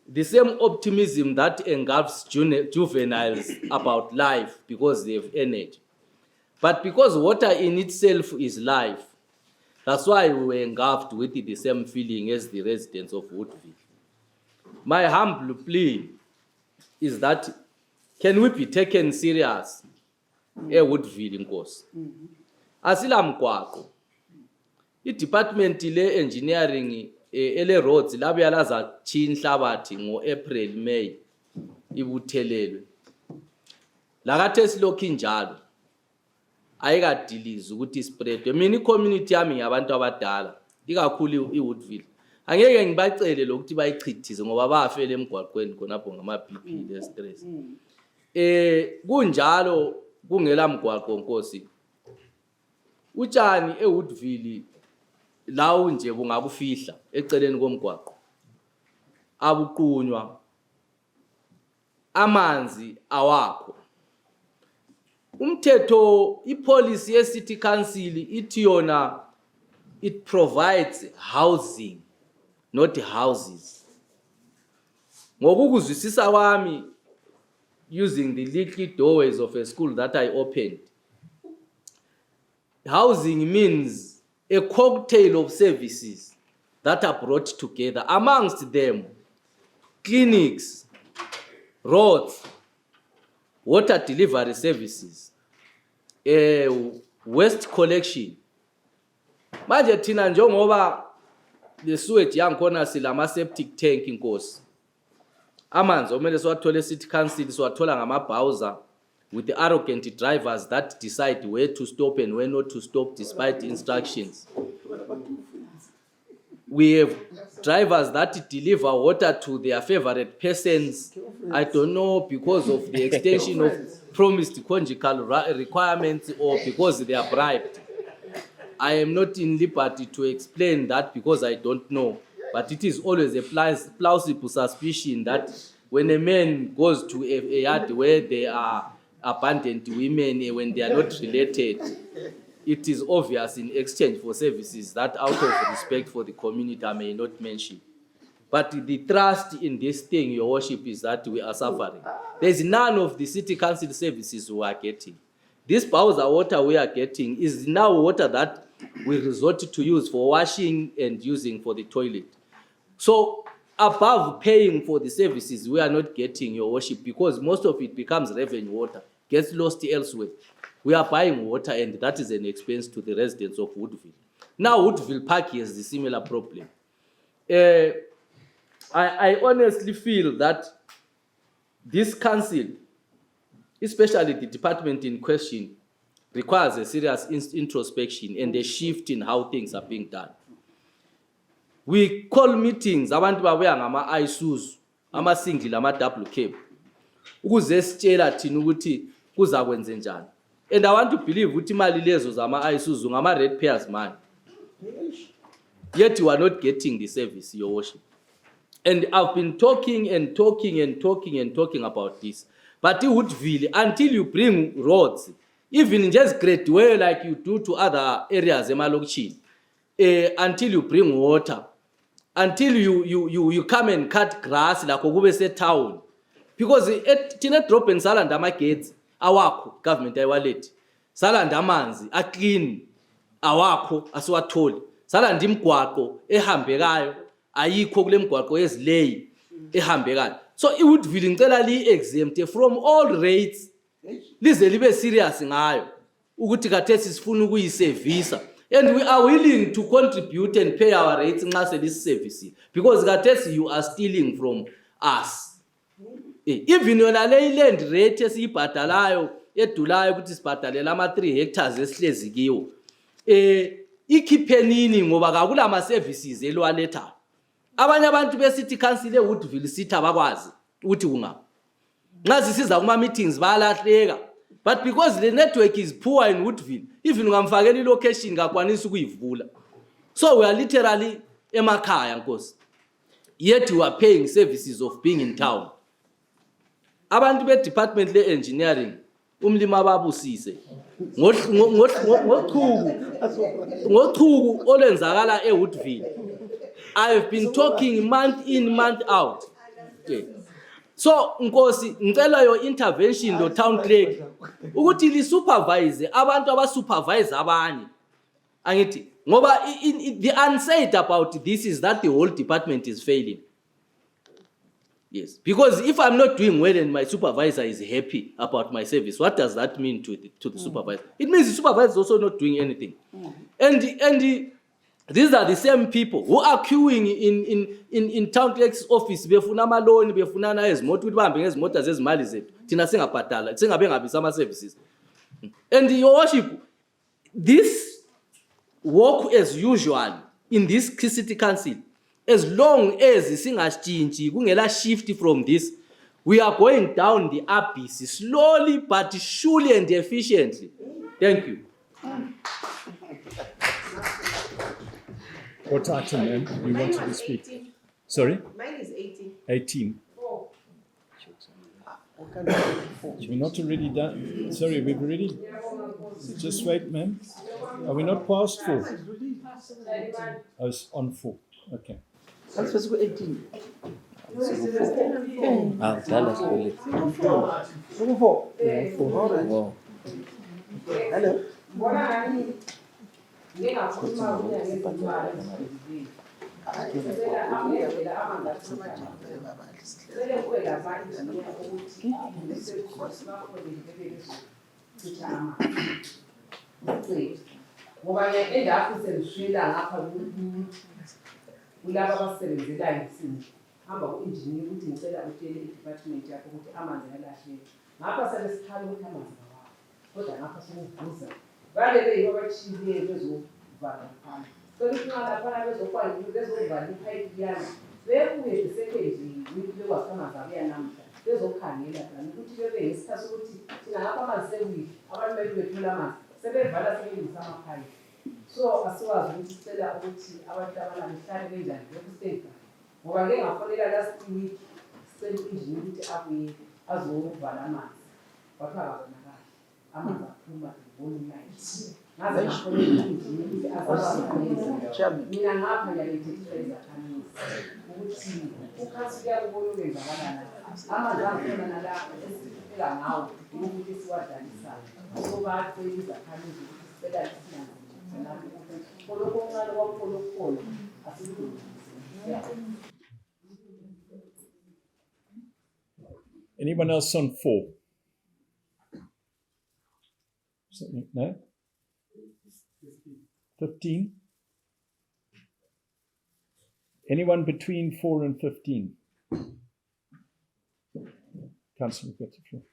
The same optimism that engulfs juveniles about life because they have energy. But because water in itself is life, that's why we were engulfed with the same feeling as the residents of Woodville. My humble plea is that can we be taken serious Woodville Nkosi? Asila mgwaqo. I-department le engineering ele roads labuya laza chinhlabathi ngo-April May ibuthelelwe. Lakathe silokhu injalo ayikadilizi ukuthi spread. Mina i-community yami ngabantu abadala ikakhulu iWoodville. Angeke ngibacele lokuthi bayichithize ngoba bafele emgwaqweni khonapho ngama-BP le-stress. Kunjalo kungela mgwaqo Nkosi. Utshani eWoodville lawo nje bungakufihla eceleni komgwaqo abuqunywa amanzi awakho. Umthetho ipolicy ye-city council ithi yona it provides housing not houses. Ngokukuzwisisa kwami using the little doorways of a school that I opened, housing means a cocktail of services that are brought together, amongst them clinics, roads, water delivery services, waste collection. Manje thina njengoba le sewage yangikhona silama septic tank Nkosi. Amanzi omele siwathole city council siwathola ngamabhawuza with the arrogant drivers that decide where to stop and where not to stop despite instructions. We have drivers that deliver water to their favorite persons. I don't know because of the extension of promised conjugal requirements or because they are bribed. I am not in liberty to explain that because I don't know. But it is always a plausible suspicion that when a man goes to a yard where there are abundant women, when they are not related, it is obvious in exchange for services that out of respect for the community I may not mention. But the trust in this thing, Your Worship, is that we are suffering. There's none of the city council services we are getting. This Bowser water we are getting is now water that we resort to use for washing and using for the toilet. So above paying for the services, we are not getting, Your Worship, because most of it becomes revenue water, gets lost elsewhere. We are buying water, and that is an expense to the residents of Woodville. Now Woodville Park has a similar problem. I honestly feel that this council, especially the department in question, requires a serious introspection and a shift in how things are being done. We call meetings abantu babuya ngama ISUs, ama single, ama double cab, ukuze sitshela thina ukuthi kuza kwenze njani. And I want to believe ukuthi imali lezo zama ISUs ngama red payers money. Yet you are not getting the service, Your Worship. And I've been talking about this. But in Woodville, until you bring roads, even in just Great Way like you do to other areas, until you bring water, until you come and cut grass like Ogubese town. Because Tina drop and Salandama gates, awako, government wallet. Salandamanzi, a clean, awako, as what told. Salandim Quaco, ehamberayo, ayikho kule mgwaqo ezilay ehambekayo. So it would voluntarily exempt from all rates. Lize libe serious ngayo ukuthi kathesi sifuna ukuyisevisa, and we are willing to contribute and pay our rates nxa selisevisi, because kathesi you are stealing from us. Even yona le land rate esiyibhadalayo edulayo ukuthi sibhadalela ama 3 hectares esihlezi kiwo, ikhiphenini ngoba kakula ama services elwaletha. Abanye abantu be city council eWoodville city abakwazi ukuthi kungaphi. Nxa sisiza kuma meetings bayalahleka, but because the network is poor in Woodville, even ungamfakela ilocation kakwanisi ukuyivula. So we are literally emakhaya nkosi, yet we are paying services of being in town. Abantu be department le engineering umlima babusise ngochuku olenzakala eWoodville. I have been talking month in, month out. Okay. So, Nkosi, ngicela your intervention lo town clerk ukuthi li supervise abantu aba supervise abanye. Angithi ngoba the unsaid about this is that the whole department is failing. Yes, because if I'm not doing well and my supervisor is happy about my service, what does that mean to the supervisor? It means the supervisor is also not doing anything. And these are the same people who are queuing in town clerk's office befuna amaloni befuna na ezimoto ukuthi bahambe ngezimoto zezimali zethu thina singabhadala singabe ngabisa ama services. And Your Worship, this work as usual in this city council, as long as singashintshi kungela shift from this, we are going down the abyss slowly but surely and efficiently. Thank you. What item, ma'am? You wanted to speak? 18. Sorry? Mine is 18. 18. We're not already done. Sorry, we've already. Just wait, ma'am. Are we not past 4? Oh, it's on 4. Okay. I'm supposed to go 18. Hello. Ngoba endawo senzishila ngapha kulaba abasebenzela ngisini hamba ku-engineer ukuthi ngicela utshele i-department yakho ukuthi amanzi alahleka ngapha sebesikhala ukuthi amanzi awakho kodwa ngapha sokuvuza vale beyibo abatshileyo bezovala phana sokufunqa laphana bezokwazi ukuthi bezovala ipipe yana bebuye the second week bekwazi amanzi abuya namhla bezokhangela kani ukuthi bebe ngesikhathi sokuthi thina ngapha amanzi sewiki abantu bethi bethola amanzi sebevala sebenzisa amapipe. So asiwazi ukuthi sicela ukuthi abantu abanamhlanje benjani bekustate ngoba ngeke ngafonela last week sicela i-engineer ukuthi abuye azovala amanzi kwathiwa akabonakali amanzi aphuma volume night ngaze ngafonela i-engineer ukuthi azabafanele mina ngapha ngiyalethethisa izakhamisi ukuthi ukuthi ukhansila yakubona ukwenzakalana amanzi akhona nalapho esifika ngawo ukuthi siwadlalisayo so bacela izakhamizi ukuthi sicela isinanzi kolokho okuncane kwakhona okukhona asikudlulise. Anyone else on 4? Something, no? 15? Anyone between 4 and 15? Councillor, you've got the floor.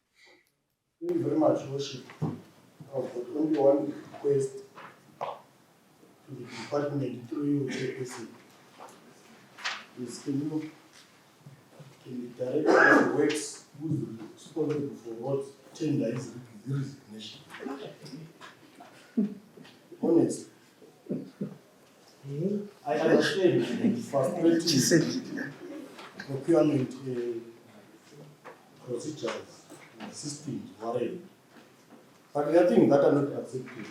Thank you very much, Worship. I've got only one request to the department through you, Chairperson. Is can you direct the works who's responsible for what tender is the resignation? Honestly. I understand the frustrating procurement procedures, systems, whatever. But there are things that are not accepted.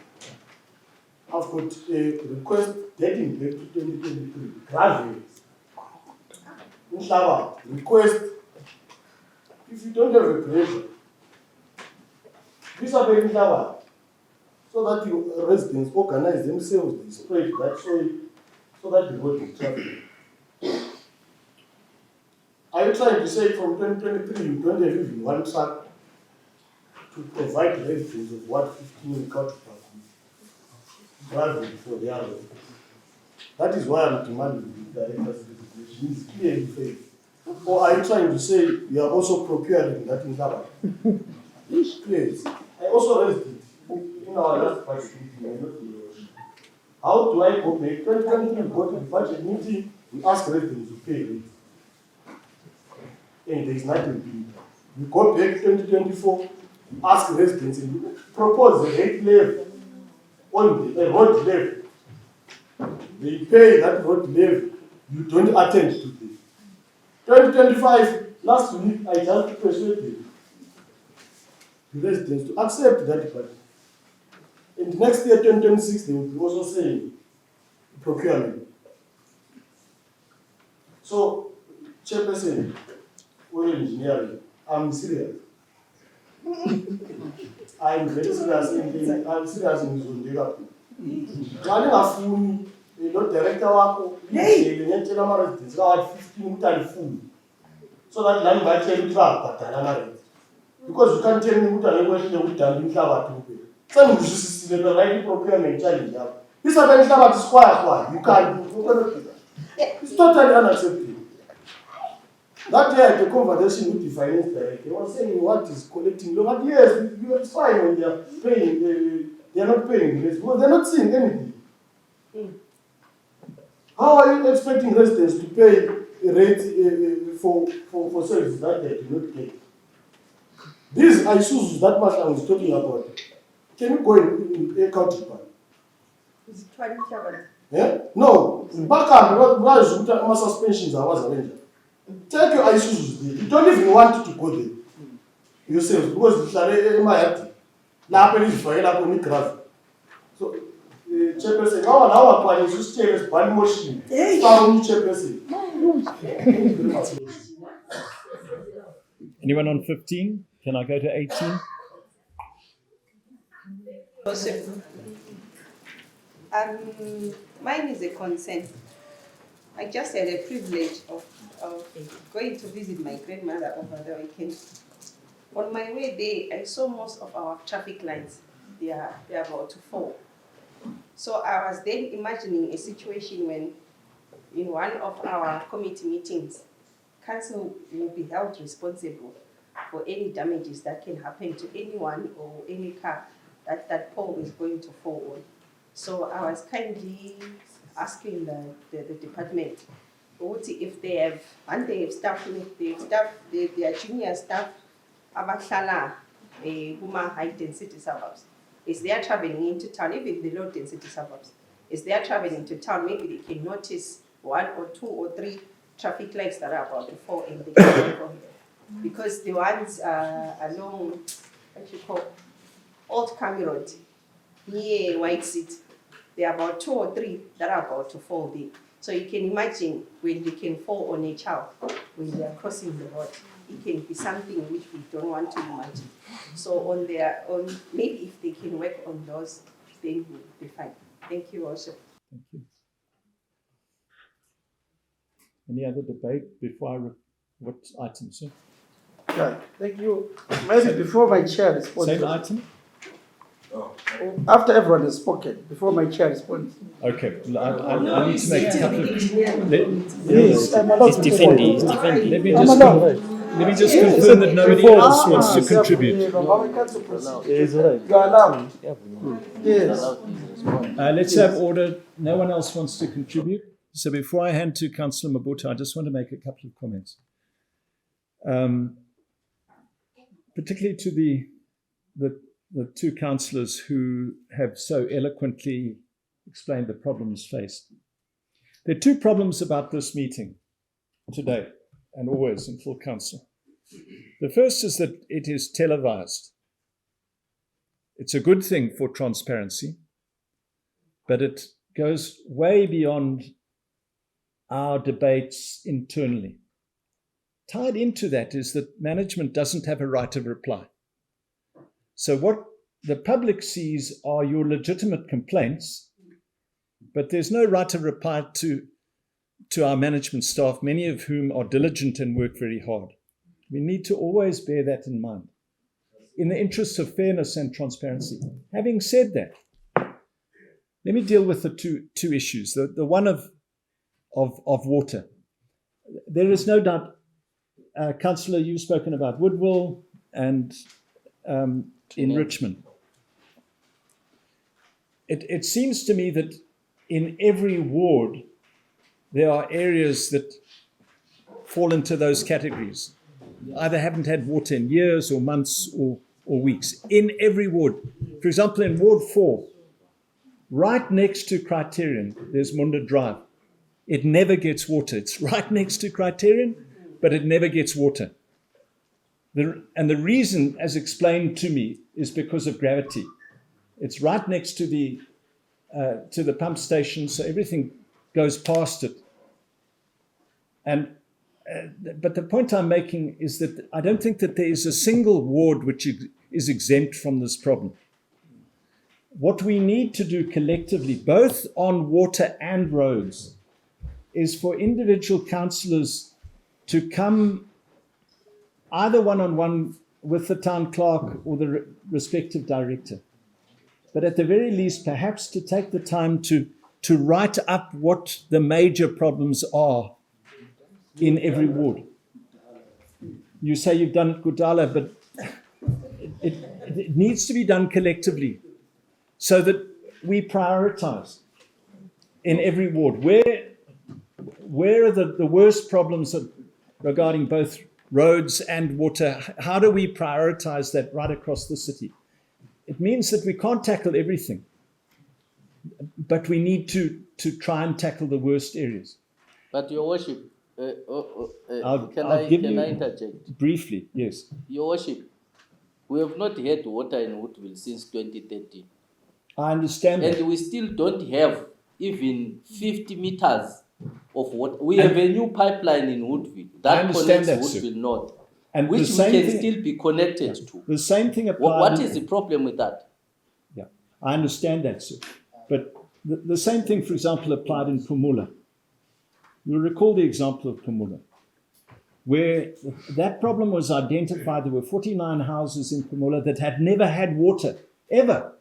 I've got a request dating back to 2023. Graduates. Inshallah, request. If you don't have a pressure, these are very inshallah. So that the residents organize themselves, they spread that soil, so that the road is traveling. Are you trying to say from 2023 you don't have even one truck to provide residents of what 15 cut gravel for their road? That is why I'm demanding the director's resignation. It's clearly fair. Or are you trying to say you are also procuring that in Ghana? Please. I also raised it in our last budget meeting. How do I go back? 2023 we go to the budget meeting, we ask residents to pay rate. And there is nothing being done. We go back 2024, ask residents and propose a rate level on the road level. They pay that road level, you don't attend to this. 2025, last week, I just persuaded the residents to accept that budget. And next year, 2026, they will be also saying procurement. So, Chairperson, oil engineering, I'm serious. I'm very serious I'm serious in this one. Running a fool, not director wako, residents got 15 full. So that land by telling but because you can't tell me what I'm going to do in Flava. Some of this is the right procurement challenge. This is a Flava square. You can't do it. It's totally unacceptable. That day I had a conversation with the finance director. He was saying what is collecting loan. But yes, it's fine when they are paying, they are not paying this because they are not seeing anything. How are you expecting residents to pay a rate for services that they do not pay? These issues that much I was talking about. Can you go in a county plan? Is it 27? Yeah? No. Back up, why is my suspensions I was arranged? Take your issues there. You don't even want to go there yourself because it's my happy. Now, I'm going to graph. So, Chairperson, now I'm going to stay as one motion. Chairperson. Anyone on 15? Can I go to 18? Mine is a concern. I just had a privilege of going to visit my grandmother over the weekend. On my way there, I saw most of our traffic lights. They are about to fall. So I was then imagining a situation when, in one of our committee meetings, council will be held responsible for any damages that can happen to anyone or any car that pole is going to fall on. So I was kindly asking the department if they have, and they have staff, their junior staff, abahlala high density suburbs. Is they are traveling into town, even the low density suburbs, is they are traveling into town, maybe they can notice 1 or 2 or 3 traffic lights that are about to fall in the area. Because the ones along, what you call, Old Kami Road, near White Seat, there are about 2 or 3 that are about to fall there. So you can imagine when they can fall on a child when they are crossing the road. It can be something which we don't want to imagine. So on their own, maybe if they can work on those, then we'll be fine. Thank you, Worship. Thank you. Any other debate before what item, sir? Yeah, thank you. Maybe before my chair responds. Same item? After everyone has spoken, before my chair responds. Okay, well, I need to make a couple of... Yes, I'm allowed to defending. Let me just confirm that nobody else wants to contribute. You are allowed. Yes. Let's have order. No one else wants to contribute. So before I hand to Councillor Mabuta, I just want to make a couple of comments. Particularly to the two councillors who have so eloquently explained the problems faced. There are two problems about this meeting today and always in full council. The first is that it is televised. It's a good thing for transparency, but it goes way beyond our debates internally. Tied into that is that management doesn't have a right of reply. So what the public sees are your legitimate complaints, but there's no right of reply to our management staff, many of whom are diligent and work very hard. We need to always bear that in mind, in the interests of fairness and transparency. Having said that, let me deal with the two issues. The one of water. There is no doubt, Councillor, you've spoken about Woodville and enrichment. It seems to me that in every ward, there are areas that fall into those categories. Either haven't had water in years or months or weeks. In every ward. For example, in Ward 4, right next to Criterion, there's Munda Drive. It never gets water. It's right next to Criterion, but it never gets water. And the reason, as explained to me, is because of gravity. It's right next to the pump station, so everything goes past it. But the point I'm making is that I don't think that there is a single ward which is exempt from this problem. What we need to do collectively, both on water and roads, is for individual councillors to come either one-on-one with the town clerk or the respective director. But at the very least, perhaps to take the time to write up what the major problems are in every ward. You say you've done it, Kudala, but it needs to be done collectively so that we prioritize in every ward. Where are the worst problems regarding both roads and water? How do we prioritize that right across the city? It means that we can't tackle everything, but we need to try and tackle the worst areas. But Your Worship, can I interject? Briefly, yes. Your Worship, we have not had water in Woodville since 2013. I understand and we still don't have even 50 meters of water. We have a new pipeline in Woodville that connects Woodville North, and which we can still be connected to. The same thing applies. What is the problem with that? Yeah, I understand that, sir. But the same thing, for example, applied in Pumula. You'll recall the example of Pumula, where that problem was identified. There were 49 houses in Pumula that had never had water, ever.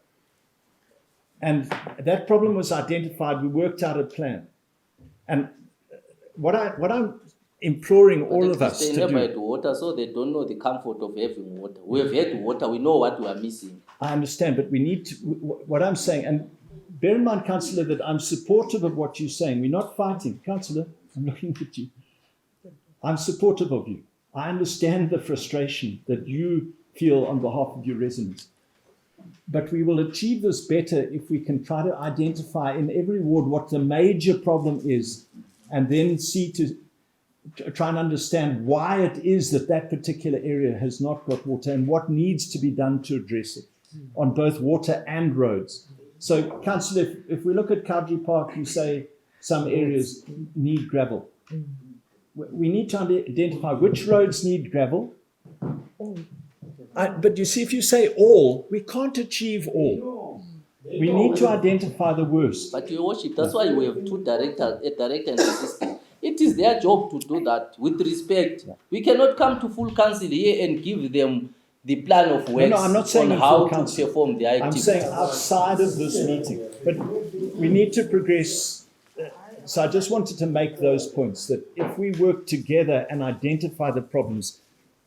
And that problem was identified. We worked out a plan. And what I'm imploring all of us to do... They never had water, so they don't know the comfort of having water. We have had water. We know what we are missing. I understand, but we need to... What I'm saying, and bear in mind, Councillor, that I'm supportive of what you're saying. We're not fighting. Councillor, I'm looking at you. I'm supportive of you. I understand the frustration that you feel on behalf of your residents. But we will achieve this better if we can try to identify in every ward what the major problem is, and then see to try and understand why it is that that particular area has not got water and what needs to be done to address it on both water and roads. So, Councillor, if we look at Kaudry Park, you say some areas need gravel. We need to identify which roads need gravel. But you see, if you say all, we can't achieve all. We need to identify the worst. But Your Worship, that's why we have two directors, a director and assistant. It is their job to do that with respect. We cannot come to full council here and give them the plan of works I'm not saying on how to perform the I'm activities. saying outside of this meeting. But we need to progress. So I just wanted to make those points, that if we work together and identify the problems,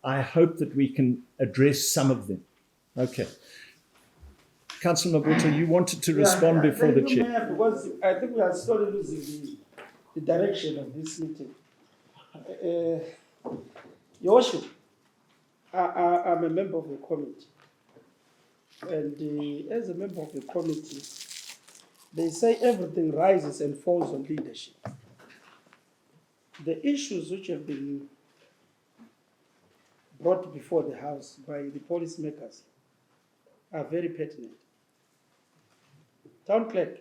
I hope that we can address some of them. Okay. Councillor Mabuto, you wanted to respond before the Thank you, chair. Mayor, because I think we are slowly losing the direction of this meeting. Your Worship, I'm a member of the committee. And as a member of the committee, they say everything rises and falls on leadership. The issues which have been brought before the House by the policymakers are very pertinent. Town Clerk,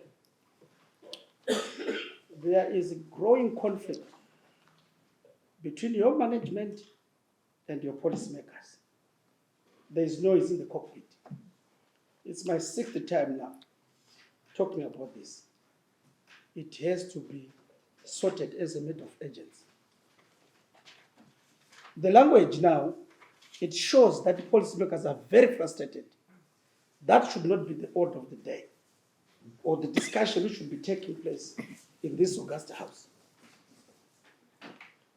there is a growing conflict between your management and your policymakers. There is noise in the cockpit. It's my 6th time now talking about this. It has to be sorted as a matter of urgency. The language now, it shows that the policymakers are very frustrated. That should not be the order of the day or the discussion which should be taking place in this august house.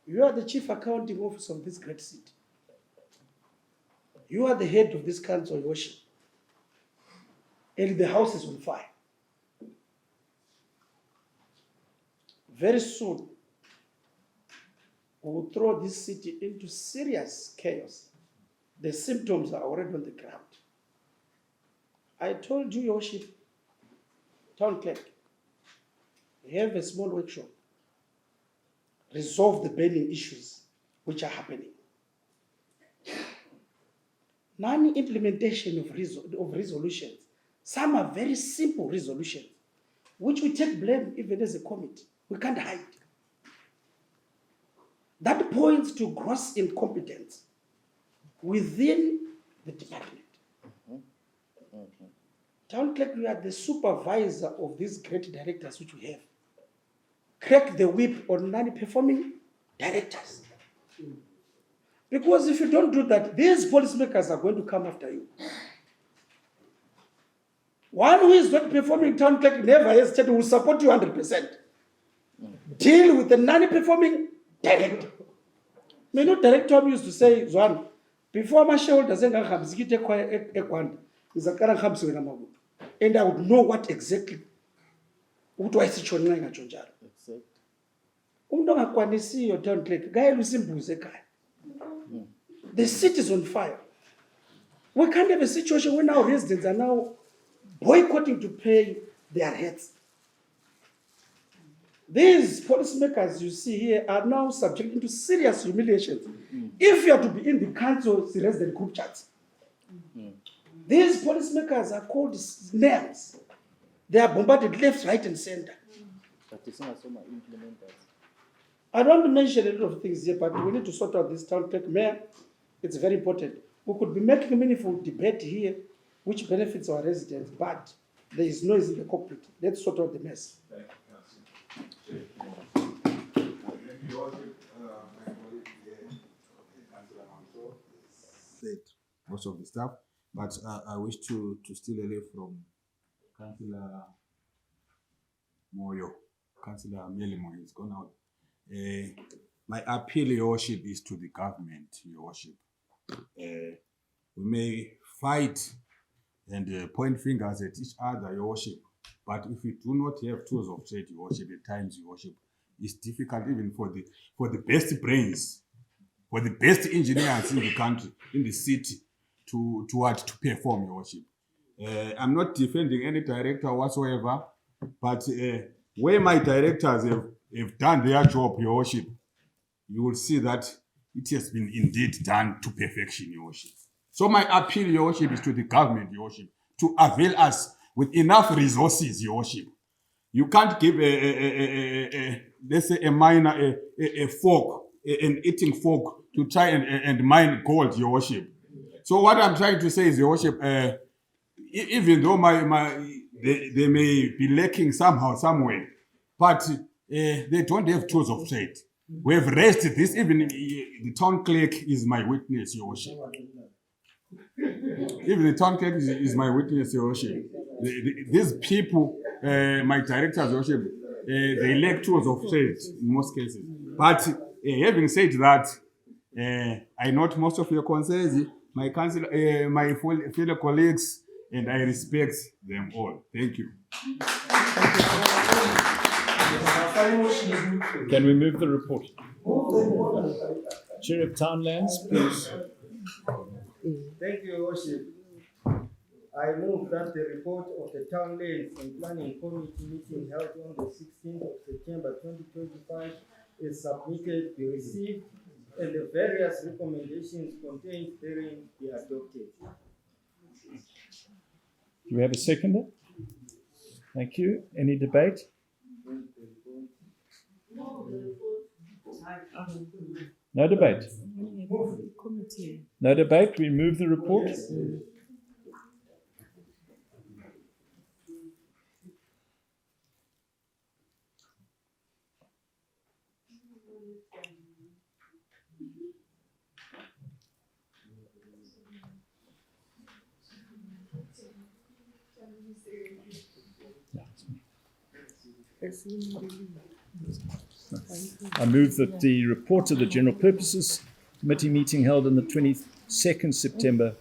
You are the chief accounting officer of this great city. You are the head of this council, Your Worship. And the house is on fire. Very soon, we will throw this city into serious chaos. The symptoms are already on the ground. I told you, Your Worship, Town Clerk, have a small workshop. Resolve the burning issues which are happening. Non-implementation of resolutions. Some are very simple resolutions, which we take blame even as a committee. We can't hide. That points to gross incompetence within the department. Town Clerk, you are the supervisor of these great directors which we have. Crack the whip on non-performing directors. Because if you don't do that, these policymakers are going to come after you. One who is not performing, Town Clerk, never hesitate, will support you 100%. Deal with the non-performing director. May not director used to say, Zwan, before my shareholders and I would know what exactly what I see. The city is on fire. We can't have a situation where now residents are now boycotting to pay their rates. These policymakers you see here are now subjected to serious humiliations. If you are to be in the council's resident group chats, these policymakers are called names. They are bombarded left, right, and center. I don't want to mention a lot of things here, but we need to sort out this Town Clerk. Mayor, it's very important. We could be making a meaningful debate here, which benefits our residents, but there is noise in the cockpit. Let's sort out the mess. Said most of the stuff, but I wish to steal a leaf from Councillor Moyo. Councillor Melimo is gone out. My appeal, Your Worship, is to the government, Your Worship. We may fight and point fingers at each other, Your Worship, but if we do not have tools of trade, Your Worship, at times, Your Worship, it's difficult even for the best brains, for the best engineers in the country, in the city, to perform, Your Worship. I'm not defending any director whatsoever, but where my directors have done their job, Your Worship, you will see that it has been indeed done to perfection, Your Worship. So my appeal, Your Worship, is to the government, Your Worship, to avail us with enough resources, Your Worship, You can't give let's say a miner a fork, an eating fork to try and mine gold, Your Worship. So what I'm trying to say is, Your Worship, even though they may be lacking somehow, somewhere, but they don't have tools of trade. We have raised this, even the town clerk is my witness, Your Worship. Even the town clerk is my witness, Your Worship. These people, my directors, Your Worship, they lack tools of trade in most cases. But having said that, I note most of your concerns, my council, my fellow colleagues, and I respect them all. Thank you. Can we move the report? Chair of Townlands, please. Thank you, Your Worship. I move that the report of the Townlands and Planning Committee meeting held on the 16th of September 2025 is submitted, be received, and the various recommendations contained therein be adopted. Do we have a seconder? Thank you. Any debate? No debate. No debate. We move the report. I move that the report of the General Purposes Committee meeting held on the 22nd September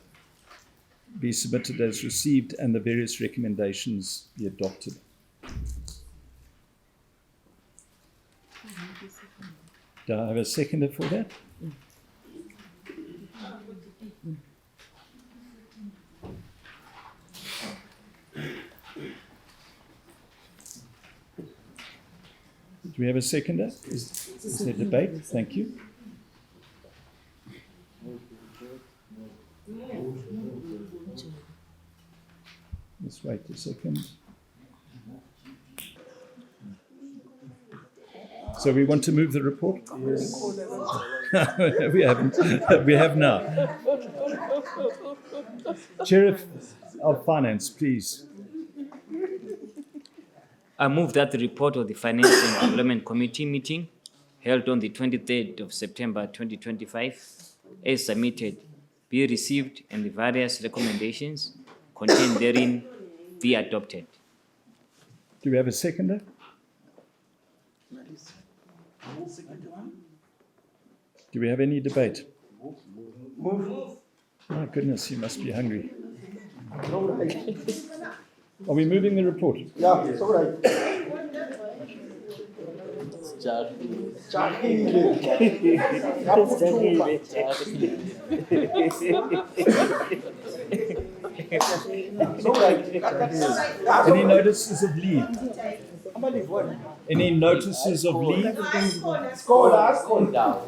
be submitted as received and the various recommendations be adopted. Do I have a seconder for that? Do we have a seconder? Is there debate? Thank you. Let's wait a second. So we want to move the report? Yes. We haven't. We have now. Chair of Finance, please. I move that the report of the Finance and Development Committee meeting held on the 23rd of September 2025 as submitted be received and the various recommendations contained therein be adopted. Do we have a seconder? Do we have any debate? Move. My goodness, you must be hungry. Are we moving the report? Yeah, it's all right. Any notices of leave? Any notices of leave? No.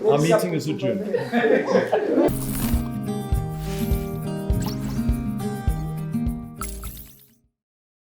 Our meeting is adjourned.